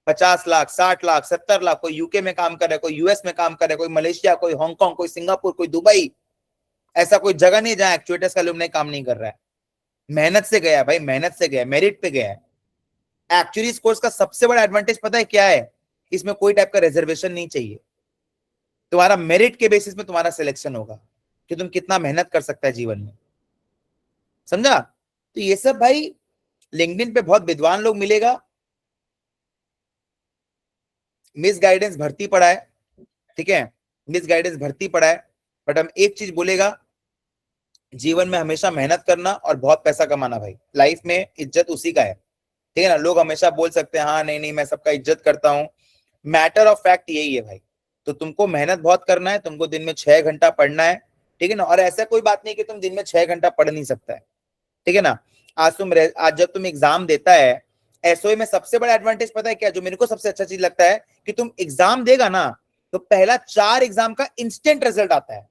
50 लाख, 60 लाख, 70 लाख, कोई यूके में काम कर रहा है, कोई यूएस में काम कर रहा है, कोई मलेशिया, कोई हांगकांग, कोई सिंगापुर, कोई दुबई। ऐसा कोई जगह नहीं जहां एक्चुएटर्स का नहीं काम नहीं कर रहा है। मेहनत से गया भाई, मेहनत से गया, मेरिट पे गया है। एक्चुअली इस कोर्स का सबसे बड़ा एडवांटेज पता है क्या है, इसमें कोई टाइप का रिजर्वेशन नहीं चाहिए। तुम्हारा मेरिट के बेसिस में तुम्हारा सिलेक्शन होगा कि तुम कितना मेहनत कर सकता है जीवन में। समझा? तो ये सब भाई लिंक्डइन पे बहुत विद्वान लोग मिलेगा, मिस गाइडेंस भर्ती पड़ा है। ठीक है, मिस गाइडेंस भर्ती पड़ा है, बट हम एक चीज बोलेगा, जीवन में हमेशा मेहनत करना और बहुत पैसा कमाना। भाई लाइफ में इज्जत उसी का है। ठीक है ना, लोग हमेशा बोल सकते हैं हाँ नहीं नहीं मैं सबका इज्जत करता हूँ, मैटर ऑफ फैक्ट यही है भाई। तो तुमको मेहनत बहुत करना है, तुमको दिन में 6 घंटा पढ़ना है। ठीक है ना, और ऐसा कोई बात नहीं कि तुम दिन में 6 घंटा पढ़ नहीं सकता है। ठीक है ना, आज जब तुम एग्जाम देता है, एसओए में सबसे बड़ा एडवांटेज पता है क्या, जो मेरे को सबसे अच्छा चीज लगता है, कि तुम एग्जाम देगा ना, तो पहला 4 एग्जाम का इंस्टेंट रिजल्ट आता है।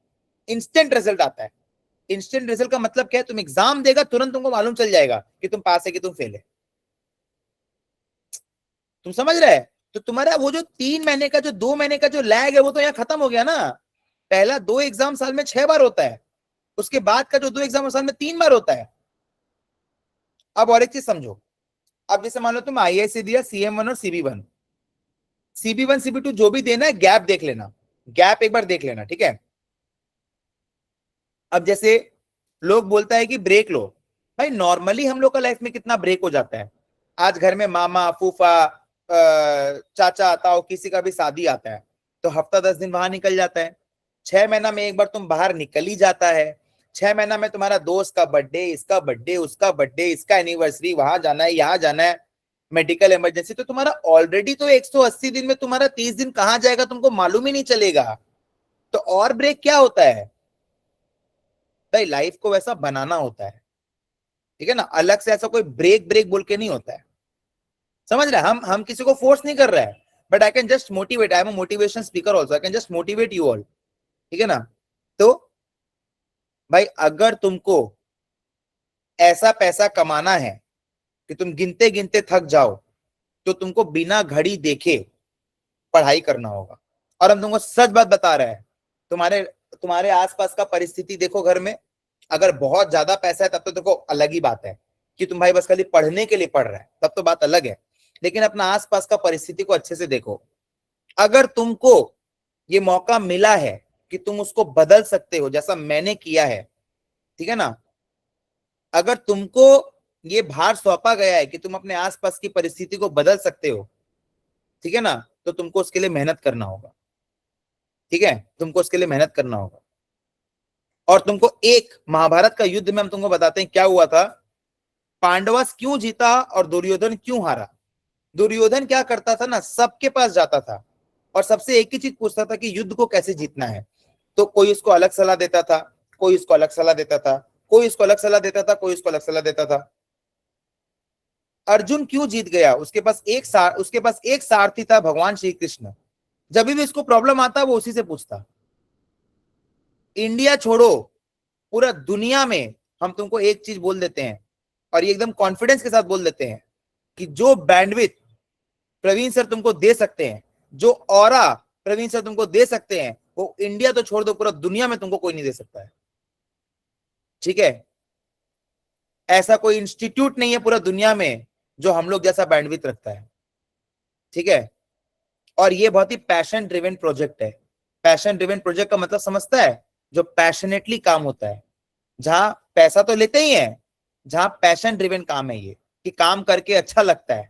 इंस्टेंट रिजल्ट आता है। इंस्टेंट रिजल्ट का मतलब क्या है, तुम एग्जाम देगा तुरंत तुमको मालूम चल जाएगा कि तुम पास है कि तुम फेल है। तुम समझ रहे हैं? तो तुम्हारा वो जो 3 महीने का, जो 2 महीने का जो लैग है, वो तो यहाँ खत्म हो गया ना। पहला 2 एग्जाम साल में 6 बार होता है, उसके बाद का जो 2 एग्जाम साल में 3 बार होता है। अब और एक चीज समझो, अब जैसे मान लो तुम IAS दिया, CM1 और CB1, CB1 CB2 जो भी देना है, गैप देख लेना, गैप एक बार देख लेना। ठीक है, अब जैसे लोग बोलता है कि ब्रेक लो, भाई नॉर्मली हम लोग का लाइफ में कितना ब्रेक हो जाता है। आज घर में मामा फूफा चाचा ताऊ किसी का भी शादी आता है, तो हफ्ता 10 दिन वहां निकल जाता है। 6 महीना में एक बार तुम बाहर निकल ही जाता है। 6 महीना में तुम्हारा दोस्त का बर्थडे, इसका बर्थडे, उसका बर्थडे, इसका एनिवर्सरी, वहां जाना है, यहाँ जाना है, मेडिकल इमरजेंसी, तो तुम्हारा ऑलरेडी तो 180 दिन में तुम्हारा 30 दिन कहाँ जाएगा तुमको मालूम ही नहीं चलेगा। तो और ब्रेक क्या होता है भाई, लाइफ को वैसा बनाना होता है। ठीक है ना, अलग से ऐसा कोई ब्रेक ब्रेक बोल के नहीं होता है। समझ रहे हैं? हम किसी को फोर्स नहीं कर रहे हैं, but I can just motivate, I am a motivation speaker also, I can just motivate you all. ठीक है ना, तो भाई अगर तुमको ऐसा पैसा कमाना है कि तुम गिनते गिनते थक जाओ, तो तुमको बिना घड़ी देखे पढ़ाई करना होगा। और हम तुमको सच बात बता रहे हैं, तुम्हारे तुम्हारे आसपास का परिस्थिति देखो घर में, अगर बहुत ज्यादा पैसा है तब तो देखो अलग ही बात है कि तुम भाई बस खाली पढ़ने के लिए पढ़ रहा है, तब तो बात अलग है। लेकिन अपना आसपास का परिस्थिति को अच्छे से देखो। अगर तुमको ये मौका मिला है कि तुम उसको बदल सकते हो जैसा मैंने किया है, ठीक है ना, अगर तुमको ये भार सौंपा गया है कि तुम अपने आसपास की परिस्थिति को बदल सकते हो, ठीक है ना, तो तुमको उसके लिए मेहनत करना होगा। ठीक है, तुमको उसके लिए मेहनत करना होगा। और तुमको एक महाभारत का युद्ध में हम तुमको बताते हैं क्या हुआ था, पांडवस क्यों जीता और दुर्योधन क्यों हारा। दुर्योधन क्या करता था ना, सबके पास जाता था और सबसे एक ही चीज पूछता था कि युद्ध को कैसे जीतना है। तो कोई उसको अलग सलाह देता था, कोई उसको अलग सलाह देता था, कोई उसको अलग सलाह देता था, कोई उसको अलग सलाह देता था। अर्जुन क्यों जीत गया, उसके पास एक सारथी था, भगवान श्री कृष्ण। जब भी इसको प्रॉब्लम आता वो उसी से पूछता। इंडिया छोड़ो, पूरा दुनिया में हम तुमको एक चीज बोल देते हैं और ये एकदम कॉन्फिडेंस के साथ बोल देते हैं कि जो बैंडविथ प्रवीण सर तुमको दे सकते हैं, जो ऑरा प्रवीण सर तुमको दे सकते हैं, वो इंडिया तो छोड़ दो, पूरा दुनिया में तुमको कोई नहीं दे सकता है। ठीक है, ऐसा कोई इंस्टीट्यूट नहीं है पूरा दुनिया में जो हम लोग जैसा बैंडविथ रखता है। ठीक है, और ये बहुत ही पैशन ड्रिवन प्रोजेक्ट है। पैशन ड्रिवन प्रोजेक्ट का मतलब समझता है, जो पैशनेटली काम होता है, जहां पैसा तो लेते ही है, जहां पैशन ड्रिवन काम है, ये कि काम करके अच्छा लगता है।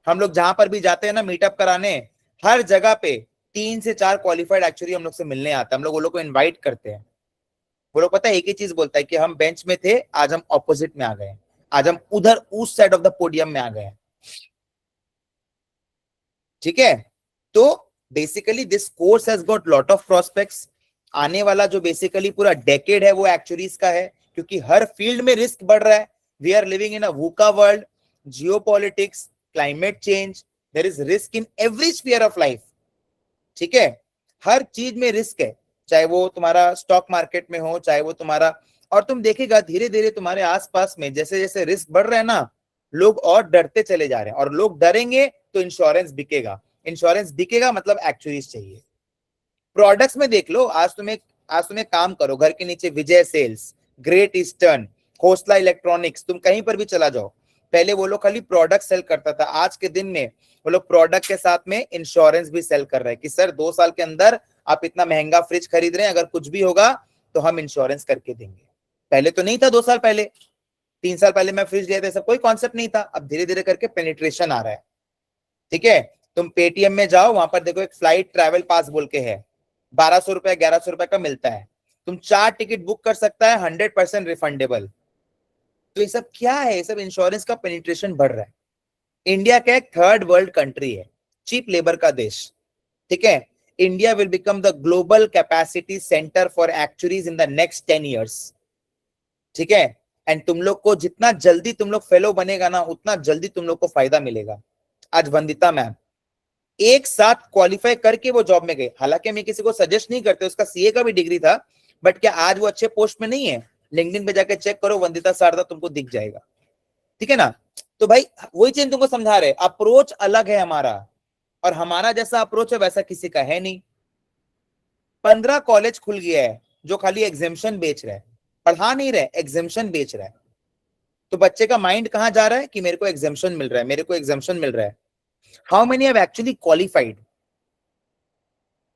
हम लोग जहां पर भी जाते हैं ना मीटअप कराने, हर जगह पे 3 से 4 क्वालिफाइड एक्चुअली हम लोग से मिलने आते हैं। हम लोग वो लोग को इनवाइट करते हैं। वो लोग पता है एक ही चीज बोलता है कि हम बेंच में थे, आज हम ऑपोजिट में आ गए, आज हम उधर उस साइड ऑफ द पोडियम में आ गए। ठीक है, तो basically this course has got lot of prospects. आने वाला जो बेसिकली पूरा डेकेड है वो एक्चुअलीज का है, क्योंकि हर फील्ड में रिस्क बढ़ रहा है। We are living in a VUCA world, geopolitics, climate change, there is risk in every sphere of life. ठीक है, हर चीज में रिस्क है, चाहे वो तुम्हारा स्टॉक मार्केट में हो, चाहे वो तुम्हारा, और तुम देखेगा धीरे धीरे तुम्हारे आसपास में जैसे जैसे रिस्क बढ़ रहा है ना, लोग और डरते चले जा रहे हैं, और लोग डरेंगे तो इंश्योरेंस बिकेगा। इंश्योरेंस बिकेगा मतलब एक्चुअलीज चाहिए। प्रोडक्ट्स में देख लो, आज तुम्हें काम करो, घर के नीचे Vijay Sales, Great Eastern, Khosla electronics, तुम कहीं पर भी चला जाओ, पहले वो लोग खाली प्रोडक्ट सेल करता था, आज के दिन में वो लोग प्रोडक्ट के साथ में इंश्योरेंस भी सेल कर रहे हैं कि सर 2 साल के अंदर आप इतना महंगा फ्रिज खरीद रहे हैं, अगर कुछ भी होगा तो हम इंश्योरेंस करके देंगे। पहले तो नहीं था, 2 साल पहले, 3 साल पहले मैं फ्रिज लिया था, सब कोई कॉन्सेप्ट नहीं था। अब धीरे धीरे करके पेनिट्रेशन आ रहा है। ठीक है, तुम पेटीएम में जाओ, वहां पर देखो एक फ्लाइट ट्रैवल पास बोल के है, 1200 रुपए 1100 रुपए का मिलता है, तुम 4 टिकट बुक कर सकता है, 100% रिफंडेबल। तो ये सब क्या है, ये सब इंश्योरेंस का पेनिट्रेशन बढ़ रहा है। इंडिया का एक थर्ड वर्ल्ड कंट्री है, चीप लेबर का देश। ठीक है, India will become the global capacity centre for actuaries in the next 10 years। ठीक है, एंड तुम लोग को जितना जल्दी तुम लोग फेलो बनेगा ना, उतना जल्दी तुम लोग को फायदा मिलेगा। आज वंदिता मैम एक साथ क्वालिफाई करके वो जॉब में गए, हालांकि मैं किसी को सजेस्ट नहीं करते, उसका सीए का भी डिग्री था, बट क्या आज वो अच्छे पोस्ट में नहीं है? लिंक्डइन पे जाके चेक करो, वंदिता शारदा तुमको दिख जाएगा। ठीक है ना, तो भाई वही चीज तुमको समझा रहे, अप्रोच अलग है हमारा, और हमारा जैसा अप्रोच है वैसा किसी का है नहीं। 15 कॉलेज खुल गया है जो खाली एग्जेम्पशन बेच रहा है, पढ़ा नहीं रहे, एग्जेम्पशन बेच रहा है। तो बच्चे का माइंड कहां जा रहा है कि मेरे को एग्जेम्पशन मिल रहा है, मेरे को एग्जेम्पशन मिल रहा है। How many have actually qualified?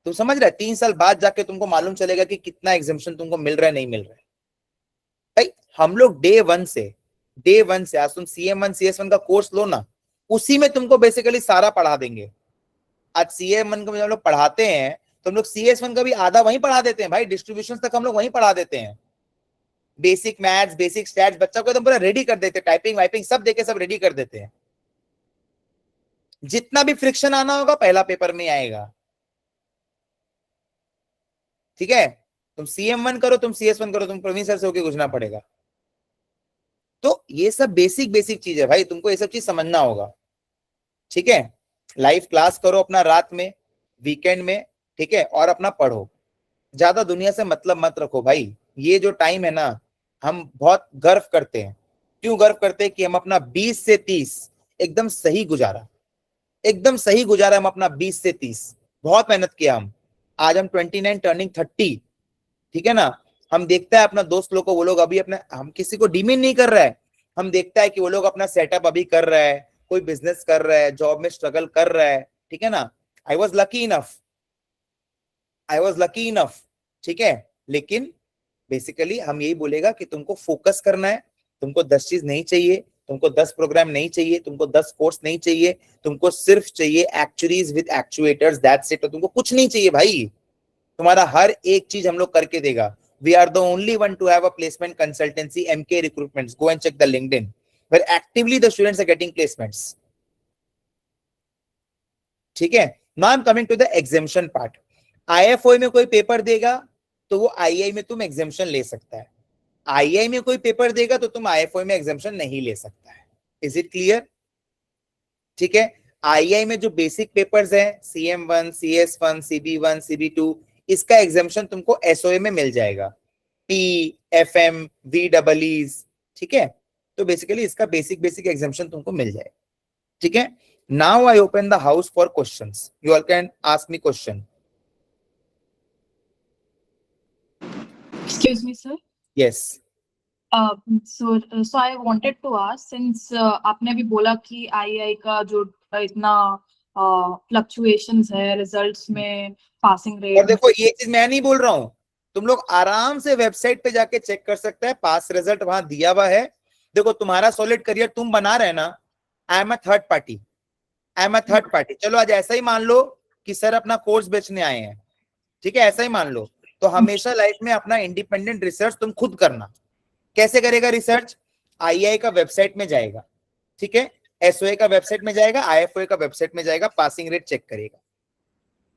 तुम समझ रहे, 3 साल बाद जाके तुमको मालूम चलेगा कि कितना एग्जेम्पशन तुमको मिल रहा है, नहीं मिल रहा है। भाई हम लोग डे वन से आज तुम CM1 CS1 का कोर्स लो ना, उसी में तुमको बेसिकली सारा पढ़ा देंगे। आज CM1 को जब लोग पढ़ाते हैं तो हम लोग CS1 का भी आधा वहीं पढ़ा देते हैं भाई, डिस्ट्रीब्यूशन तक हम लोग वहीं पढ़ा देते हैं। बेसिक मैथ्स, बेसिक स्टैट्स बच्चा को एकदम पूरा रेडी कर देते हैं, टाइपिंग वाइपिंग सब देके सब रेडी कर देते हैं। जितना भी फ्रिक्शन आना होगा पहला पेपर में आएगा। ठीक है, तुम CM1 करो, तुम CS1 करो, तुम प्रवीण सर से होके गुजरना पड़ेगा। तो ये सब बेसिक बेसिक चीज है भाई, तुमको ये सब चीज समझना होगा। ठीक है, लाइव क्लास करो अपना रात में, वीकेंड में, ठीक है, और अपना पढ़ो। ज्यादा दुनिया से मतलब मत रखो भाई। ये जो टाइम है ना, हम बहुत गर्व करते हैं। क्यों गर्व करते हैं? कि हम अपना 20 से 30 एकदम सही गुजारा, एकदम सही गुजारा हम अपना 20 से 30, बहुत मेहनत किया हम। आज हम 29 टर्निंग 30। ठीक है ना, हम देखते हैं अपना दोस्त लोग को, वो लोग अभी अपने, हम किसी को डिमीन नहीं कर रहा है, हम देखता है कि वो लोग अपना सेटअप अभी कर रहा है, कोई बिजनेस कर रहा है, जॉब में स्ट्रगल कर रहा है, ठीक है ना। I was lucky enough, I was lucky enough, ठीक है। लेकिन बेसिकली हम यही बोलेगा कि तुमको फोकस करना है, तुमको 10 चीज नहीं चाहिए, तुमको 10 प्रोग्राम नहीं चाहिए, तुमको 10 कोर्स नहीं चाहिए, तुमको सिर्फ चाहिए actuaries with actuators, that's it. तुमको कुछ नहीं चाहिए भाई, तुम्हारा हर एक चीज हम लोग करके देगा। We are the only one to have a placement consultancy, MK Recruitments. Go and check the LinkedIn, where actively the students are getting placements. ठीक है। Now I'm coming to the exemption part. IFOA में कोई paper देगा तो वो IIA में तुम exemption ले सकता है, IIA में कोई पेपर देगा तो तुम IFOA में एग्जेम्पशन नहीं ले सकता है। Is it clear? ठीक है। IIA में जो बेसिक पेपर्स है, CM1, CS1, CB1, CB2, इसका एग्जेम्पशन तुमको SOA में मिल जाएगा, P, FM, VEEs, ठीक है। तो बेसिकली इसका बेसिक एग्जेम्पशन तुमको मिल जाएगा, ठीक है। Now I open the house for questions, you all can ask me question. Excuse me, sir. Yes. So I wanted to ask, since आपने अभी बोला कि IIA का जो इतना फ्लक्चुएशंस है रिजल्ट्स में, पासिंग और रेट। देखो ये चीज मैं नहीं बोल रहा हूं, तुम लोग आराम से वेबसाइट पे जाके चेक कर सकते हैं, पास रिजल्ट वहां दिया हुआ है। देखो तुम्हारा सॉलिड करियर तुम बना रहे ना, I am a third party, I am a third party. चलो आज ऐसा ही मान लो कि सर अपना कोर्स बेचने आए हैं, ठीक है, ऐसा ही मान लो। तो हमेशा लाइफ में अपना इंडिपेंडेंट रिसर्च तुम खुद करना। कैसे करेगा रिसर्च? IIA का वेबसाइट में जाएगा, ठीक है, SOA का वेबसाइट में जाएगा, IFOA का वेबसाइट में जाएगा, पासिंग रेट चेक करेगा,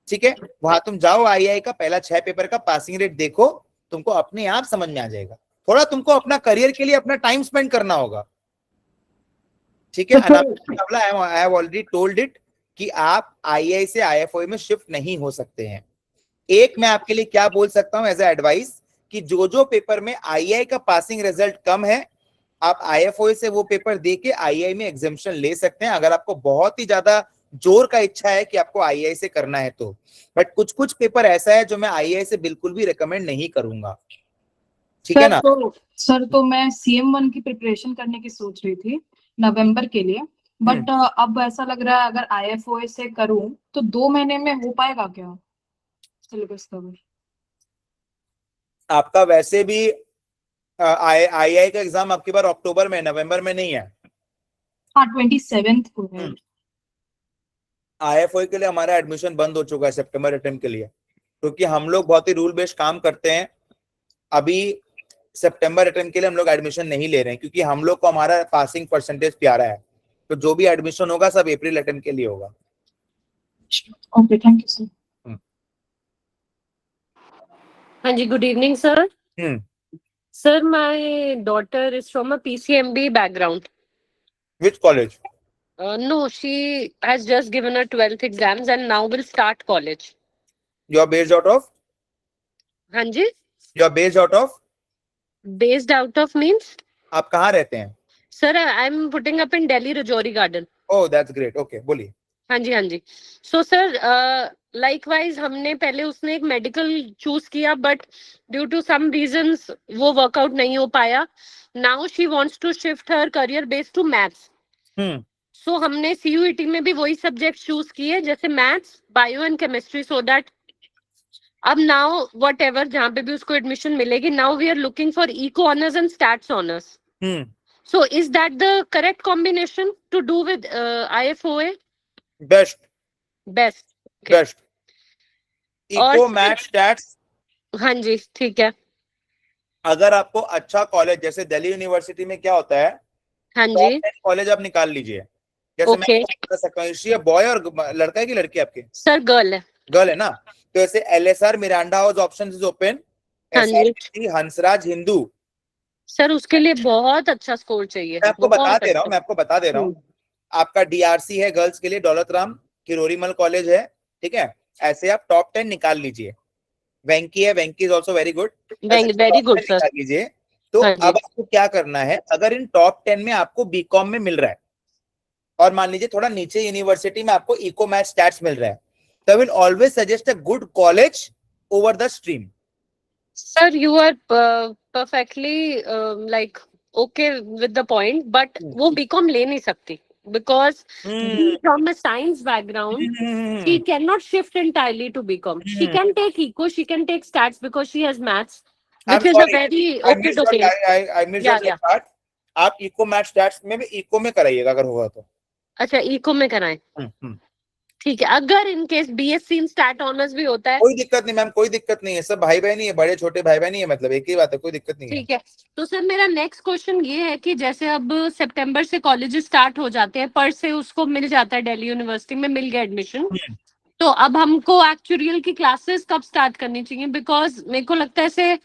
ठीक है। वहां तुम जाओ, IIA का पहला 6 पेपर का पासिंग रेट देखो, तुमको अपने आप समझ में आ जाएगा। थोड़ा तुमको अपना करियर के लिए अपना टाइम स्पेंड करना होगा, ठीक है। I have already told it कि आप IIA से IFOA में शिफ्ट नहीं हो सकते हैं। एक मैं आपके लिए क्या बोल सकता हूं एज ए एडवाइस, कि जो पेपर में IIA का पासिंग रिजल्ट कम है, आप IFOA से वो पेपर देके IIA में एग्जामिशन ले सकते हैं, अगर आपको बहुत ही ज्यादा जोर का इच्छा है कि आपको IIA से करना है तो। बट कुछ पेपर ऐसा है जो मैं IIA से बिल्कुल भी रिकमेंड नहीं करूंगा, ठीक है ना। सर तो मैं CM1 की प्रिपरेशन करने की सोच रही थी नवंबर के लिए, बट अब ऐसा लग रहा है अगर IFOA से करूं तो 2 महीने में हो पाएगा क्या सिलेबस कवर? आपका वैसे भी IIA का एग्जाम आपकी बार अक्टूबर में, नवंबर में नहीं है। हाँ 27th को है। IFOA के लिए हमारा एडमिशन बंद हो चुका है सितंबर अटेम्प्ट के लिए, क्योंकि हम लोग बहुत ही रूल बेस्ड काम करते हैं। अभी सितंबर अटेम्प्ट के लिए हम लोग एडमिशन नहीं ले रहे हैं, क्योंकि हम लोग को हमारा पासिंग परसेंटेज प्यारा है। तो जो भी एडमिशन होगा सब अप्रैल अटेम्प्ट के लिए होगा। Okay, thank you sir. हाँ जी, good evening, sir. Sir, my daughter is from a PCMB background. Which college? No, she has just given her 12th exams and now will start college. You are based out of? हाँ जी, You are based out of? based out of means? आप कहाँ रहते हैं? Sir, I'm putting up in Delhi Rajouri Garden. Oh, that's great. Okay, बोलिए। हाँ जी, हाँ जी। So sir, likewise हमने पहले उसने एक मेडिकल चूज किया, but due to some reasons वो वर्कआउट नहीं हो पाया। Now she wants to shift her career based to maths. So हमने CUET में भी वही सब्जेक्ट चूज किए, जैसे maths, bio and chemistry, so that अब नाउ वट एवर जहाँ पे भी उसको एडमिशन मिलेगी, now we are looking for eco honours and stats honours. So is that the correct combination to do with IFOA? Best best, best eco maths stats. हाँ जी, ठीक है। अगर आपको अच्छा कॉलेज, जैसे दिल्ली यूनिवर्सिटी में क्या होता है, हाँ जी, कॉलेज आप निकाल लीजिए। जैसे मैं बता सकता हूँ, बॉय और लड़का है कि लड़की आपके? सर गर्ल है। गर्ल है ना, तो ऐसे LSR Miranda house option is open, Hansraj Hindu. Sir उसके लिए बहुत अच्छा स्कोर चाहिए। मैं आपको बता दे रहा हूँ, आपका DRC है गर्ल्स के लिए, दौलत राम किरोरीमल कॉलेज है, ठीक है। ऐसे आप टॉप 10 निकाल लीजिए। वेंकी है, Venky is also very good, very good sir. निकाल लीजिए। तो अब आपको क्या करना है, अगर इन टॉप 10 में आपको BCom में मिल रहा है, और मान लीजिए थोड़ा नीचे यूनिवर्सिटी में आपको इको मैथ स्टैट्स मिल रहा है, तो will always suggest a good college over the stream. Sir, you are perfectly like okay with the point, but वो बीकॉम ले नहीं सकती because from a science background she cannot shift entirely to BCom. She can take eco, she can take stats because she has maths, I'm which is a sorry, very I okay missed your domain. I missed Yeah, your yeah. part. आप eco math stats में भी eco में कराइएगा अगर होगा तो। अच्छा, eco में कराएं, ठीक है। अगर in case BSc in stat honours भी होता है, कोई दिक्कत नहीं मैम, कोई दिक्कत नहीं है, सब भाई बहन ही है, बड़े छोटे भाई बहन ही है, मतलब एक ही बात है, कोई दिक्कत नहीं है। ठीक है। तो सर मेरा नेक्स्ट क्वेश्चन ये है कि जैसे अब सितंबर से कॉलेजेस स्टार्ट हो जाते हैं, पर से उसको मिल जाता है, दिल्ली यूनिवर्सिटी में मिल गया एडमिशन, तो अब हमको एक्चुअल की क्लासेस कब स्टार्ट करनी चाहिए? बिकॉज मेरे को लगता है ऐसे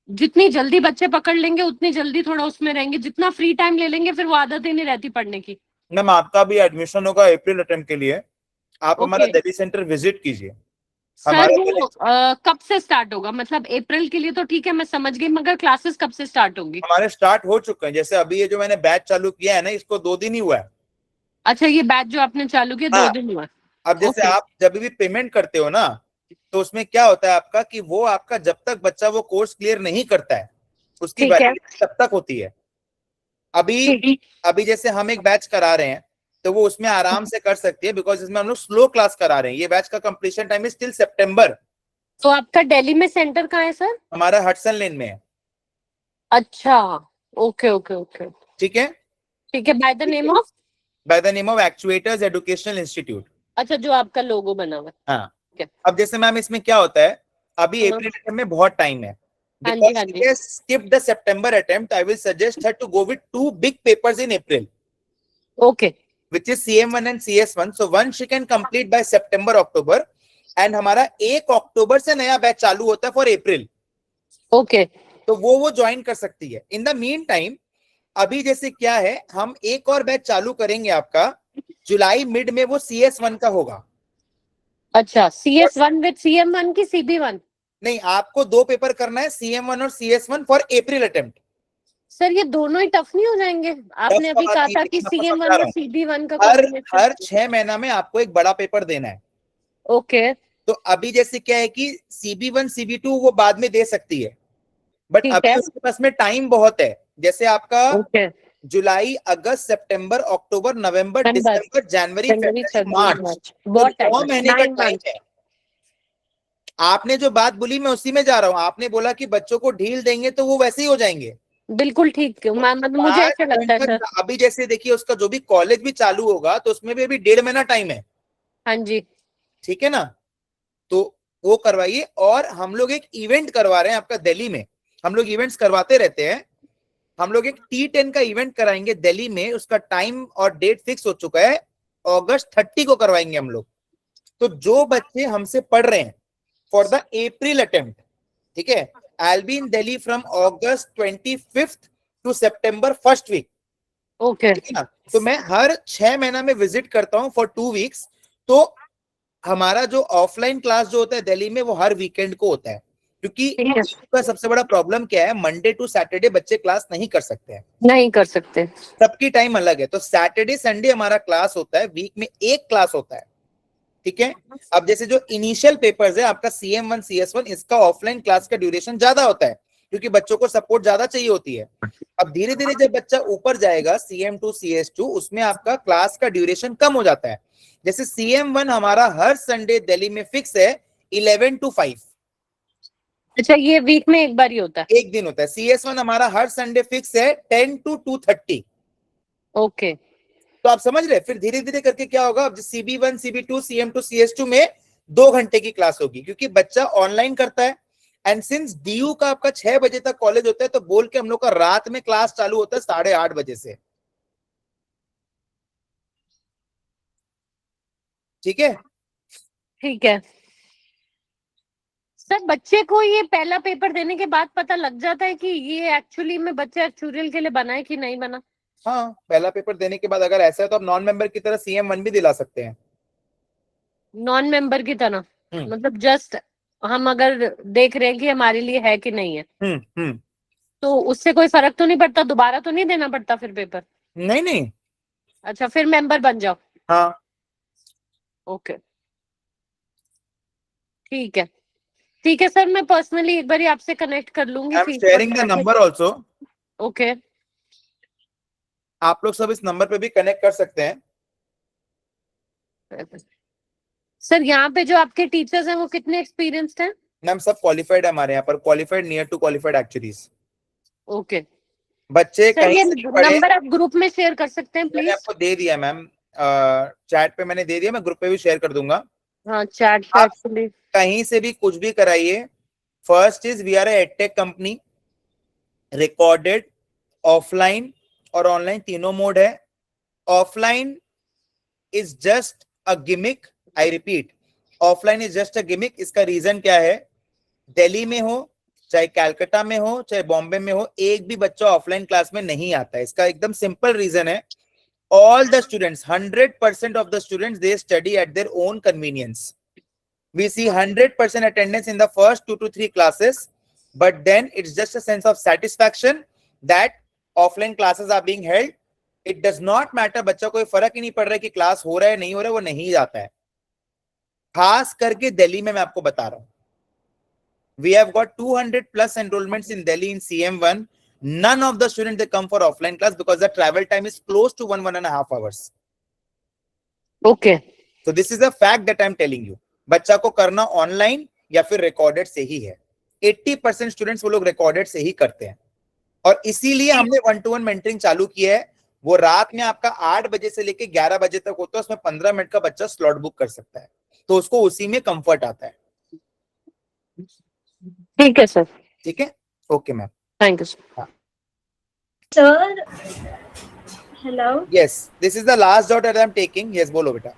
जितनी जल्दी बच्चे पकड़ लेंगे उतनी जल्दी थोड़ा उसमें रहेंगे, जितना फ्री टाइम ले लेंगे फिर वो आदत ही नहीं रहती पढ़ने की। मैम आपका भी एडमिशन होगा अप्रैल अटेम्प्ट के लिए, आप हमारा दिल्ली सेंटर विजिट कीजिए। सर वो कब से स्टार्ट होगा? मतलब अप्रैल के लिए तो ठीक है, मैं समझ गई, मगर क्लासेस कब से स्टार्ट होंगी? हमारे स्टार्ट हो चुके हैं, जैसे अभी ये जो मैंने बैच चालू किया है ना, इसको 2 दिन ही हुआ है। अच्छा, ये बैच जो आपने चालू किया 2 दिन हुआ? अब जैसे आप जब भी पेमेंट करते हो ना, तो उसमें क्या होता है आपका कि वो आपका जब तक बच्चा वो कोर्स क्लियर नहीं करता है उसकी वैलिडिटी तब तक होती है। अभी जैसे हम एक बैच करा रहे हैं तो वो उसमें आराम से कर सकती है, बिकॉज इसमें हम लोग स्लो क्लास करा रहे हैं। ये बैच का कंप्लीशन टाइम इज टिल सितंबर। तो आपका दिल्ली में सेंटर कहाँ है सर? हमारा हडसन लेन में है। अच्छा, ओके ओके ओके, ठीक है, ठीक है। By the name of actuators educational institute. अच्छा, जो आपका लोगो बना हुआ है। हाँ, अब जैसे मैम इसमें क्या होता है, अभी अप्रैल में बहुत टाइम है, because she has skipped the September attempt, I will suggest her to go with 2 big papers in April. Okay. Which is CM1 and CS1. So one she can complete by September, October, and हमारा 1 अक्टूबर से नया batch चालू होता है for April. Okay. तो वो join कर सकती है। इन द मीन टाइम अभी जैसे क्या है, हम एक और बैच चालू करेंगे आपका जुलाई मिड में, वो CS1 का होगा। अच्छा, CS1 विद CM1 की CB1? नहीं, आपको 2 पेपर करना है, CM1 और CS1 for April attempt. Sir ये दोनों ही टफ नहीं हो जाएंगे? आपने अभी कहा था कि CM1 और CB1 का हर 6 महीना में आपको एक बड़ा पेपर देना है। ओके। तो अभी जैसे क्या है कि CB1 CB2 वो बाद में दे सकती है, बट अभी उसके पास में टाइम बहुत है। जैसे आपका जुलाई, अगस्त, सितंबर, अक्टूबर, नवंबर, दिसंबर, जनवरी, फरवरी, मार्च, 9 महीने का टाइम है। आपने जो बात बोली मैं उसी में जा रहा हूँ। आपने बोला कि बच्चों को ढील देंगे तो वो वैसे ही हो जाएंगे। बिल्कुल ठीक, मुझे ऐसा लगता है सर। अभी जैसे देखिए उसका जो भी कॉलेज भी चालू होगा तो उसमें भी अभी 1.5 महीना टाइम है। हाँ जी, ठीक है ना, तो वो करवाइए। और हम लोग एक इवेंट करवा रहे हैं आपका दिल्ली में, हम लोग इवेंट्स करवाते रहते हैं। हम लोग एक T10 का इवेंट कराएंगे दिल्ली में, उसका टाइम और डेट फिक्स हो चुका है, अगस्त 30 को करवाएंगे हम लोग। तो जो बच्चे हमसे पढ़ रहे हैं फॉर द अप्रैल अटेम्प्ट, ठीक है, I'll be in Delhi from August 25th to September 1st week. Okay. ठीक है ना, तो मैं हर 6 महीना में विजिट करता हूँ फॉर 2 वीक्स। तो हमारा जो ऑफलाइन क्लास जो होता है दिल्ली में वो हर वीकेंड को होता है, क्योंकि उसका सबसे बड़ा प्रॉब्लम क्या है, मंडे टू सैटरडे बच्चे क्लास नहीं कर सकते हैं, नहीं कर सकते, सबकी टाइम अलग है। तो सैटरडे संडे हमारा क्लास होता है, वीक में एक क्लास होता है। ठीक है, अब जैसे जो इनिशियल पेपर्स है आपका CM1 CS1, इसका ऑफलाइन क्लास का ड्यूरेशन ज्यादा होता है क्योंकि बच्चों को सपोर्ट ज्यादा चाहिए होती है। अब धीरे धीरे जब बच्चा ऊपर जाएगा CM2 CS2, उसमें आपका क्लास का ड्यूरेशन कम हो जाता है। जैसे CM1 हमारा हर संडे दिल्ली में फिक्स है 11 to 5। अच्छा, ये वीक में एक बार ही होता है? एक दिन होता है। CS1 हमारा हर संडे फिक्स है 10 to 2:30। ओके, तो आप समझ रहे, फिर धीरे धीरे करके क्या होगा, अब CB1 CB2 CM2 CS2 में 2 घंटे की क्लास होगी, क्योंकि बच्चा ऑनलाइन करता है। एंड सिंस DU का आपका 6 बजे तक कॉलेज होता है, तो बोल के हम लोग का रात में क्लास चालू होता है 8:30 बजे से। ठीक है, ठीक है सर। बच्चे को ये पहला पेपर देने के बाद पता लग जाता है कि ये एक्चुअली में बच्चा एक्चुअल के लिए बना है कि नहीं बना? हाँ, पहला पेपर देने के बाद अगर ऐसा है तो आप नॉन मेंबर की तरह CM1 भी दिला सकते हैं। नॉन मेंबर की तरह मतलब जस्ट हम अगर देख रहे हैं कि हमारे लिए है कि नहीं है, तो उससे कोई फर्क तो नहीं पड़ता? दोबारा तो नहीं देना पड़ता फिर पेपर? नहीं नहीं। अच्छा, फिर मेंबर बन जाओ। हाँ, ओके, ठीक है, ठीक है सर। मैं पर्सनली एक बार आपसे कनेक्ट कर लूंगी। I am sharing the number also. Okay, आप लोग सब इस नंबर पे भी कनेक्ट कर सकते हैं। सर यहाँ पे जो आपके टीचर्स हैं वो कितने एक्सपीरियंस्ड हैं? मैम सब क्वालिफाइड है हमारे यहाँ पर, qualified near to qualified actuaries. Okay बच्चे सर, कहीं ये से भी पढ़े। नंबर आप ग्रुप में शेयर कर सकते हैं मैंने प्लीज? आपको दे दिया मैम, चैट पे मैंने दे दिया, मैं ग्रुप पे भी शेयर कर दूंगा। हाँ, चैट पे आप एक्चुअली। कहीं से भी कुछ भी कराइए। First is we are edtech company, recorded, offline और ऑनलाइन तीनों मोड है। Offline is just a gimmick, I repeat, offline is just a gimmick. इसका रीजन क्या है? दिल्ली में हो चाहे कलकत्ता में हो चाहे बॉम्बे में हो, एक भी बच्चा ऑफलाइन क्लास में नहीं आता है। इसका एकदम सिंपल रीजन है, all the students, 100% of the students, they study at their own convenience. We see 100% attendance in the first 2 to 3 classes, but then it's just a sense of satisfaction that offline classes are being held. It does not matter, बच्चा कोई फर्क ही नहीं पड़ रहा है कि class हो रहा है नहीं हो रहा है, वो नहीं जाता है। खास करके दिल्ली में मैं आपको बता रहा हूं, we have got 200 plus enrollments in Delhi in CM1. None of the students they come for offline class because the travel time is close to 1.5 hours. Okay So this is a fact that I'm telling you. बच्चा को करना online या फिर recorded से ही है। 80% students वो लोग recorded से ही करते हैं, और इसीलिए हमने 1-to-1 मेंटरिंग चालू किया है। वो रात में आपका 8 बजे से लेके 11 बजे तक होता है, उसमें 15 मिनट का बच्चा स्लॉट बुक कर सकता है, तो उसको उसी में कंफर्ट आता है। ठीक है सर, ठीक है, okay ma'am, thank you sir. Sir, hello. Yes this is the last dot that I am taking. Yes बोलो बेटा।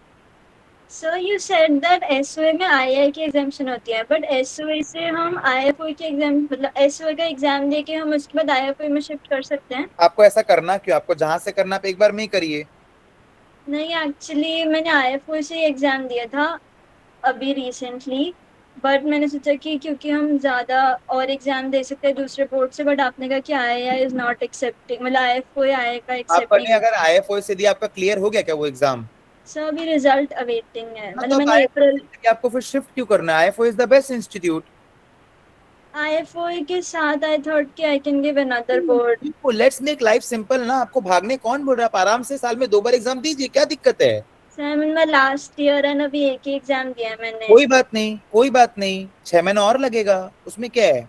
Sir, you said that SOA में II की एग्जामिशन होती है, but SOA से हम IFOA की एग्जाम, मतलब SOA का एग्जाम देके हम उसके बाद IFOA में शिफ्ट कर सकते हैं? आपको ऐसा करना क्यों? आपको जहां से करना आप एक बार में ही करिए। नहीं, एक्चुअली मैंने IFOA से एग्जाम दिया था अभी रिसेंटली, बट मैंने सोचा कि क्योंकि हम ज़्यादा और एग्जाम दे सकते हैं दूसरे बोर्ड से, बट आपने कहा कि II इज नॉट एक्सेप्टिंग, मतलब IFOA II का एक्सेप्ट आपने नहीं। अगर IFOA से दिया, आपका क्लियर हो गया क्या वो एग्जाम? सर अभी रिजल्ट अवेटिंग है, तो मतलब मैंने अप्रैल आपको फिर शिफ्ट क्यों करना है? IFOA is the best institute. IFOA के साथ आई थॉट कि I can give another board. Let's make life simple ना। आपको भागने कौन बोल रहा है? आप आराम से साल में 2 बार एग्जाम दीजिए, क्या दिक्कत है? सर मैं लास्ट ईयर है, अभी एक ही एग्जाम दिया है मैंने। कोई बात नहीं, कोई बात नहीं, 6 महीना और लगेगा, उसमें क्या है?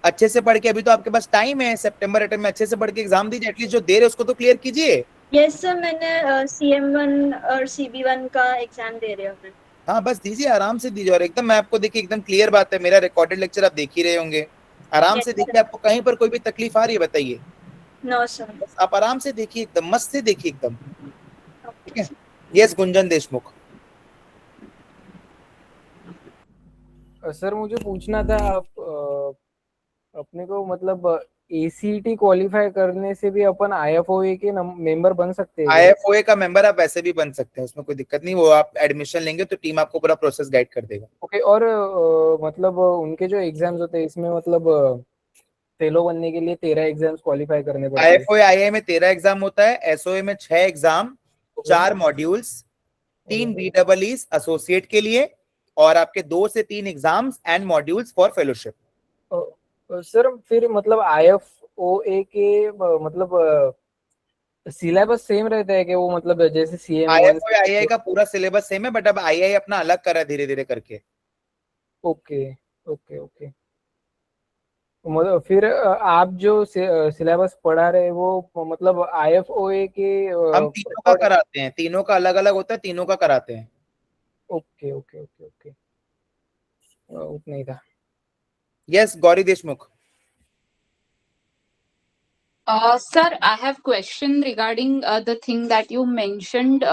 अच्छे से पढ़ के, अभी तो आपके पास टाइम है, सितंबर अटेम्प्ट में अच्छे से पढ़ के एग्जाम दीजिए, एटलीस्ट जो दे रहे उसको तो क्लियर कीजिए। यस सर, मैंने CM1 और CB1 का एग्जाम दे रही हूँ मैं। हाँ बस दीजिए, आराम से दीजिए। और एकदम मैं आपको देखिए, एकदम क्लियर बात है, मेरा रिकॉर्डेड लेक्चर आप देख ही रहे होंगे, आराम Yes, से sir. देखिए। आपको कहीं पर कोई भी तकलीफ आ रही है बताइए? No sir. बस आप आराम से देखिए, एकदम मस्त से देखिए एकदम। ठीक है, यस गुंजन देशमुख। सर मुझे पूछना था, आप अपने को मतलब ACT क्वालिफाई करने से भी अपन IFOA के मेंबर बन सकते हैं? IFOA का मेंबर आप वैसे भी बन सकते हैं, उसमें कोई दिक्कत नहीं। वो आप एडमिशन लेंगे तो टीम आपको पूरा प्रोसेस गाइड कर देगा। ओके, और मतलब उनके जो एग्जाम्स होते हैं इसमें मतलब फेलो बनने के लिए 13 एग्जाम्स क्वालिफाई करने पड़ते हैं? IFOA IA में 13 एग्जाम होता है, SOA में 6 एग्जाम, 4 मॉड्यूल्स, 3 BEEs एसोसिएट के लिए, और आपके 2 से 3 exams and modules for fellowship. Sir फिर मतलब IFOA के मतलब सिलेबस सेम रहता है कि वो, मतलब जैसे CM1? IFOA IA का पूरा सिलेबस सेम है, बट अब II अपना अलग कर रहा है धीरे धीरे करके। ओके ओके ओके, मतलब फिर आप जो सिलेबस पढ़ा रहे वो मतलब IFOA के हम तीनों का कराते हैं, तीनों का अलग अलग होता है, तीनों का कराते हैं। ओके ओके ओके ओके, उतना ही था। Yes Gauri Deshmukh. Sir, I have question regarding the thing that you mentioned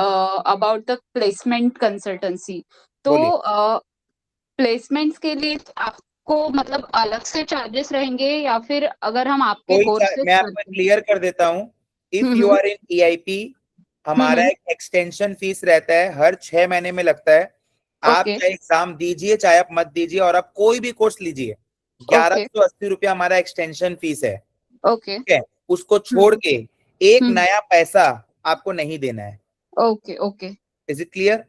about the placement consultancy. तो placements के लिए आपको मतलब अलग से चार्जेस रहेंगे, या फिर अगर हम आपके कोर्स से मैं आपको क्लियर कर देता हूँ। If you are in EIP, हमारा एक एक्सटेंशन फीस रहता है, हर 6 महीने में लगता है। आप चाहे एग्जाम दीजिए चाहे आप मत दीजिए, और आप कोई भी कोर्स लीजिए, 1180 रुपया हमारा एक्सटेंशन फीस है। ओके, ठीक है, उसको छोड़ के एक नया पैसा आपको नहीं देना है। Okay okay, is it clear?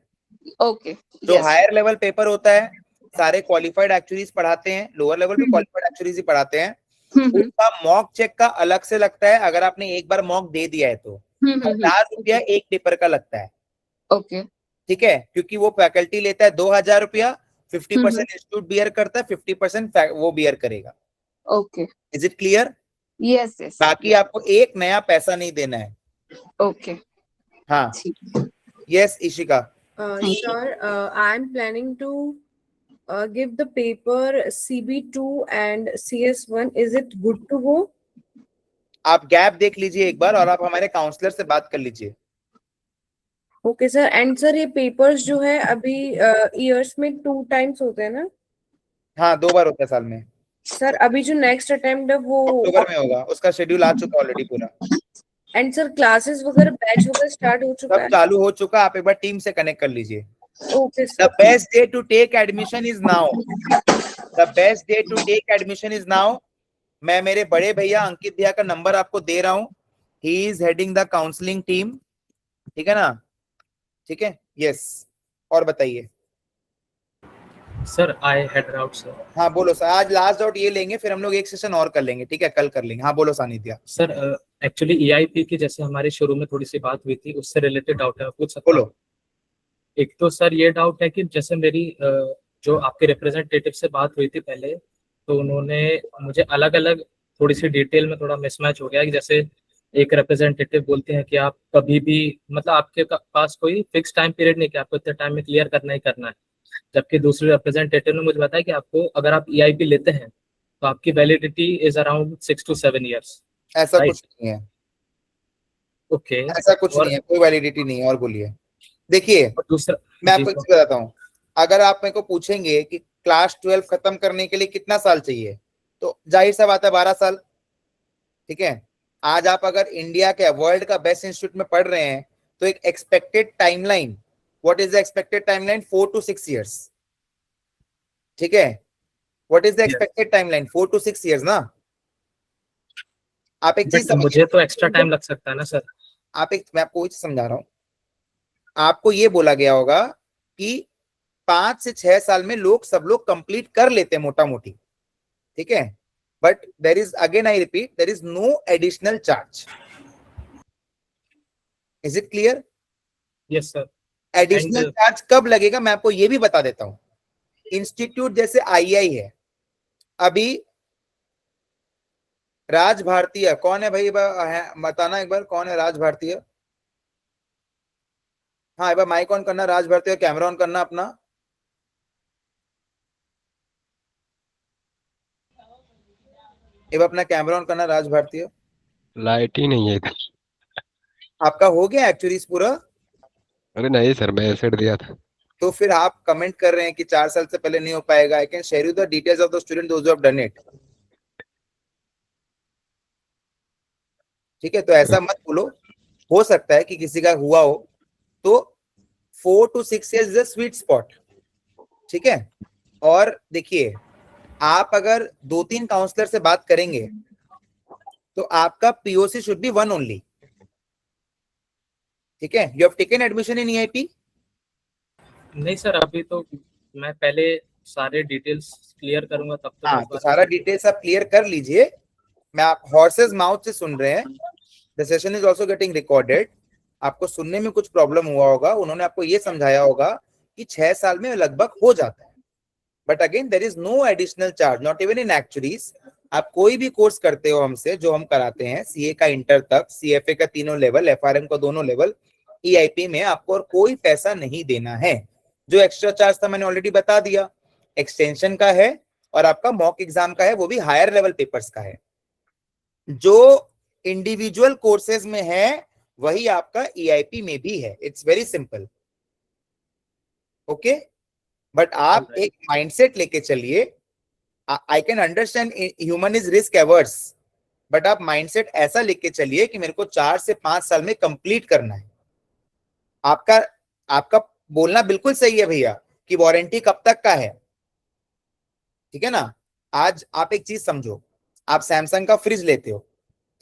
Okay. जो हायर लेवल पेपर होता है, सारे क्वालिफाइड एक्चुअरीज पढ़ाते हैं, लोअर लेवल पे क्वालिफाइड एक्चुअरीज ही पढ़ाते हैं। उसका मॉक चेक का अलग से लगता है, अगर आपने एक बार मॉक दे दिया है तो। ₹1000 एक पेपर का लगता है, ओके ठीक है, क्योंकि वो फैकल्टी लेता है ₹2000, 50% इंस्टीट्यूट बियर करता है, 50% वो बियर करेगा। Okay is it clear? Yes yes बाकी आपको एक नया पैसा नहीं देना है। ओके हाँ, ठीक है yes Ishika. Thank you. Sir, I'm planning to give the paper CB2 and CS1. Is it good to go? आप गैप देख लीजिए एक बार और आप हमारे काउंसलर से बात कर लीजिए। Okay sir. एंड सर ये पेपर्स जो है अभी ईयर्स में 2 टाइम्स होते हैं ना? हाँ, 2 बार होता है साल में। सर अभी जो नेक्स्ट अटेम्प्ट है वो अक्टूबर में होगा, उसका शेड्यूल आ चुका ऑलरेडी पूरा। एंड सर क्लासेस वगैरह बैच वगैरह स्टार्ट हो चुका सब है? चालू हो चुका, आप एक बार टीम से कनेक्ट कर लीजिए। Okay the sir. Best day to take admission is now, the best day to take admission is now. मैं मेरे बड़े भैया अंकित भैया का नंबर आपको दे रहा हूँ, he is heading the counselling team, ठीक है ना? ठीक है, यस। और बताइए sir, I had doubt sir. हाँ बोलो सर, आज लास्ट डाउट ये लेंगे, फिर हम लोग एक सेशन और कर लेंगे, ठीक है, कल कर लेंगे। हाँ बोलो सानिध्या। सर एक्चुअली EIP की जैसे हमारे शुरू में थोड़ी सी बात हुई थी, उससे रिलेटेड डाउट है, पूछ सकता हूं? बोलो। एक तो सर ये डाउट है कि जैसे मेरी जो आपके रिप्रेजेंटेटिव से बात हुई थी पहले, तो उन्होंने मुझे अलग अलग थोड़ी सी डिटेल में थोड़ा मिसमैच हो गया कि जैसे एक रिप्रेजेंटेटिव बोलते हैं कि आप कभी भी, मतलब आपके पास कोई फिक्स टाइम पीरियड नहीं कि आपको इतने टाइम में क्लियर करना ही करना है, जबकि दूसरे रिप्रेजेंटेटिव ने मुझे बताया कि आपको अगर आप EIP लेते हैं तो आपकी validity is around 6 to 7 years। ऐसा Right. कुछ नहीं है, ओके ऐसा कुछ नहीं है, कोई वैलिडिटी नहीं है। और बोलिए, देखिए दूसरा मैं जी आपको एक सर। चीज बताता हूँ, अगर आप मेरे को पूछेंगे कि क्लास 12 खत्म करने के लिए कितना साल चाहिए, तो जाहिर सा बात है 12 साल, ठीक है। आज आप अगर इंडिया के वर्ल्ड का बेस्ट इंस्टीट्यूट में पढ़ रहे हैं तो एक expected timeline, what is the expected timeline? 4 to 6 years, ठीक है। What is the expected timeline? 4 to 6 years ना। आप एक चीज बट मुझे तो एक्स्ट्रा टाइम लग सकता है ना सर। मैं आपको कुछ समझा रहा हूँ, आपको ये बोला गया होगा कि 5 से 6 साल में सब लोग कंप्लीट कर लेते हैं मोटा मोटी, ठीक है। But there is, again I repeat, there is no additional charge. Is it clear? Yes sir. Additional charge कब लगेगा मैं आपको ये भी बता देता हूं। इंस्टीट्यूट जैसे III है, अभी राज भारतीय कौन है भाई? बताना एक बार, कौन है राज भारतीय? हाँ, एक बार माइक ऑन करना राज भारतीय, कैमरा ऑन करना अपना। एक बार अपना कैमरा ऑन करना राज भारतीय। लाइट ही नहीं है इधर। आपका हो गया एक्चुअली पूरा? अरे नहीं सर, मैं एसेट दिया था। तो फिर आप कमेंट कर रहे हैं कि 4 साल से पहले नहीं हो पाएगा। I can share you the details of the student those who have done it, ठीक है। तो ऐसा मत बोलो, हो सकता है कि किसी का हुआ हो, तो 4 to 6 years is a sweet spot, ठीक है। और देखिए, आप अगर 2-3 काउंसलर से बात करेंगे तो आपका POC शुड बी 1 ओनली, ठीक है। You have taken admission in EIP? नहीं सर, अभी तो मैं पहले सारे डिटेल्स क्लियर करूंगा तब तो। हाँ, तो सारा डिटेल्स आप क्लियर कर लीजिए। मैं आप हॉर्सेस माउथ से सुन रहे हैं, the session is also getting recorded. आपको सुनने में कुछ प्रॉब्लम हुआ होगा, उन्होंने आपको ये समझाया होगा कि 6 साल में लगभग हो जाता है। But again there is no additional charge, not even in actuaries. आप कोई भी कोर्स करते हो हमसे, जो हम कराते हैं, CA का इंटर तक, CFA का 3 लेवल, FRM का 2 लेवल, EIP में आपको और कोई पैसा नहीं देना है। जो एक्स्ट्रा चार्ज था मैंने ऑलरेडी बता दिया, एक्सटेंशन का है और आपका मॉक एग्जाम का है, वो भी हायर लेवल पेपर्स का है। जो इंडिविजुअल कोर्सेज में है वही आपका EIP में भी है। It's very simple, okay. But आप एक माइंडसेट लेके चलिए। I can understand human is risk averse, but आप माइंडसेट ऐसा लेके चलिए कि मेरे को 4 से 5 साल में कंप्लीट करना है। आपका बोलना बिल्कुल सही है भैया कि वारंटी कब तक का है, ठीक है ना। आज आप एक चीज समझो, आप सैमसंग का फ्रिज लेते हो,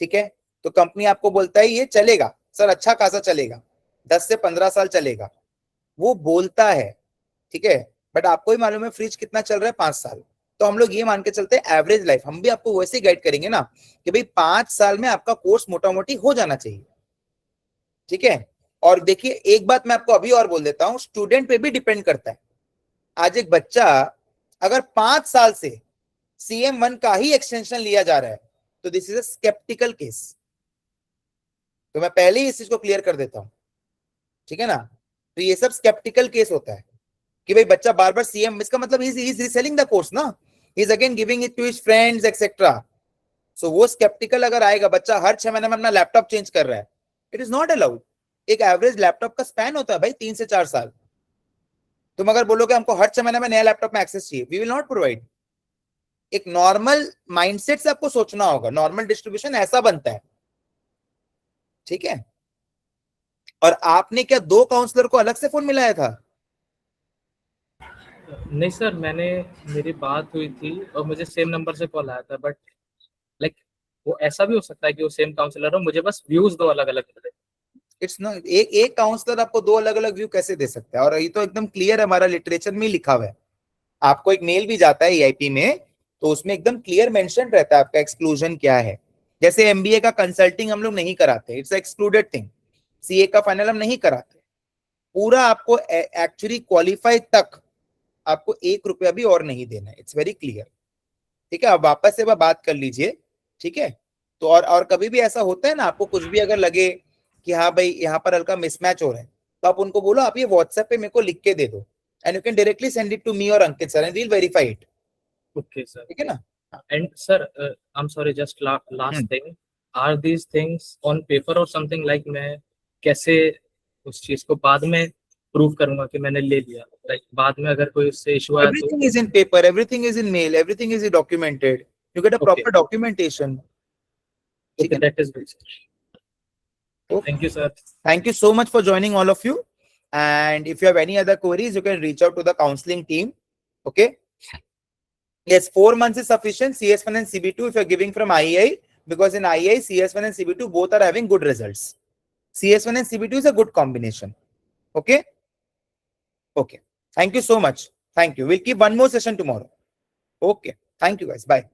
ठीक है, तो कंपनी आपको बोलता है ये चलेगा सर, अच्छा खासा चलेगा, 10 से 15 साल चलेगा, वो बोलता है, ठीक है। बट आपको ही मालूम है फ्रिज कितना चल रहा है? 5 साल। तो हम लोग ये मान के चलते हैं एवरेज लाइफ। हम भी आपको वैसे गाइड करेंगे ना कि भाई 5 साल में आपका कोर्स मोटा मोटी हो जाना चाहिए, ठीक है। और देखिए एक बात मैं आपको अभी और बोल देता हूं, स्टूडेंट पे भी डिपेंड करता है। आज एक बच्चा अगर 5 साल से CM1 का ही एक्सटेंशन लिया जा रहा है तो this is a sceptical case. तो मैं पहले ही इस चीज को क्लियर कर देता हूं, ठीक है ना। तो ये सब स्केप्टिकल केस होता है कि भाई बच्चा बार बार CM, इसका मतलब he is reselling the course ना, he is again giving it to his friends etcetera. So वो स्केप्टिकल अगर आएगा, बच्चा हर 6 महीने में अपना लैपटॉप चेंज कर रहा है, इट इज नॉट अलाउड। एक एवरेज लैपटॉप का स्पैन होता है भाई 3 से 4 साल। तुम अगर बोलोगे हमको हर 6 महीने में नया लैपटॉप में एक्सेस चाहिए, वी विल नॉट प्रोवाइड। एक नॉर्मल माइंडसेट से आपको सोचना होगा, नॉर्मल डिस्ट्रीब्यूशन ऐसा बनता है, ठीक है। और आपने क्या 2 काउंसलर को अलग से फोन मिलाया था? नहीं सर, मेरी बात हुई थी और मुझे सेम नंबर से कॉल आया था, बट लाइक वो ऐसा भी हो सकता है कि वो सेम काउंसलर हो, मुझे बस व्यूज 2 अलग अलग मिले। इट्स नॉट, एक काउंसलर आपको 2 अलग अलग व्यू कैसे दे सकता है? और ये तो एकदम क्लियर है, हमारा लिटरेचर में लिखा हुआ है। आपको एक मेल भी जाता है EIP में, तो उसमें एकदम क्लियर मेंशन रहता है आपका एक्सक्लूजन क्या है। जैसे MBA का कंसल्टिंग हम लोग नहीं कराते, इट्स एक्सक्लूडेड थिंग। CA का फाइनल हम नहीं कराते। पूरा आपको एक्चुअली क्वालिफाई तक आपको 1 रुपया भी और नहीं देना है, इट्स वेरी क्लियर, ठीक है। अब वापस से बात कर लीजिए, ठीक है। तो और कभी भी ऐसा होता है ना, आपको कुछ भी अगर लगे कि हाँ भाई यहाँ पर हल्का मिसमैच हो रहा है, तो आप उनको बोलो आप ये WhatsApp पे मेरे को लिख के दे दो, and you can directly send it to me और Ankit sir and we will verify it. Okay sir, ठीक है ना। And sir I am sorry, just last thing, are these things on paper और समथिंग, लाइक मैं कैसे उस चीज को बाद में प्रूव करूंगा कि मैंने ले लिया, लाइक बाद में अगर कोई उससे इशू आया तो? Everything is in paper, everything is in mail, everything is documented. You get a proper Okay. documentation. Okay, that is good. Okay. Thank you, sir. Thank you so much for joining, all of you. And if you have any other queries, you can reach out to the counseling team. Okay. Yes, 4 months is sufficient. CS1 and CB2 if you're giving from IEI, because in IEI, CS1 and CB2 both are having good results. CS1 and CB2 is a good combination. Okay. Okay. Thank you so much. Thank you. We'll keep one more session tomorrow. Okay. Thank you guys. Bye.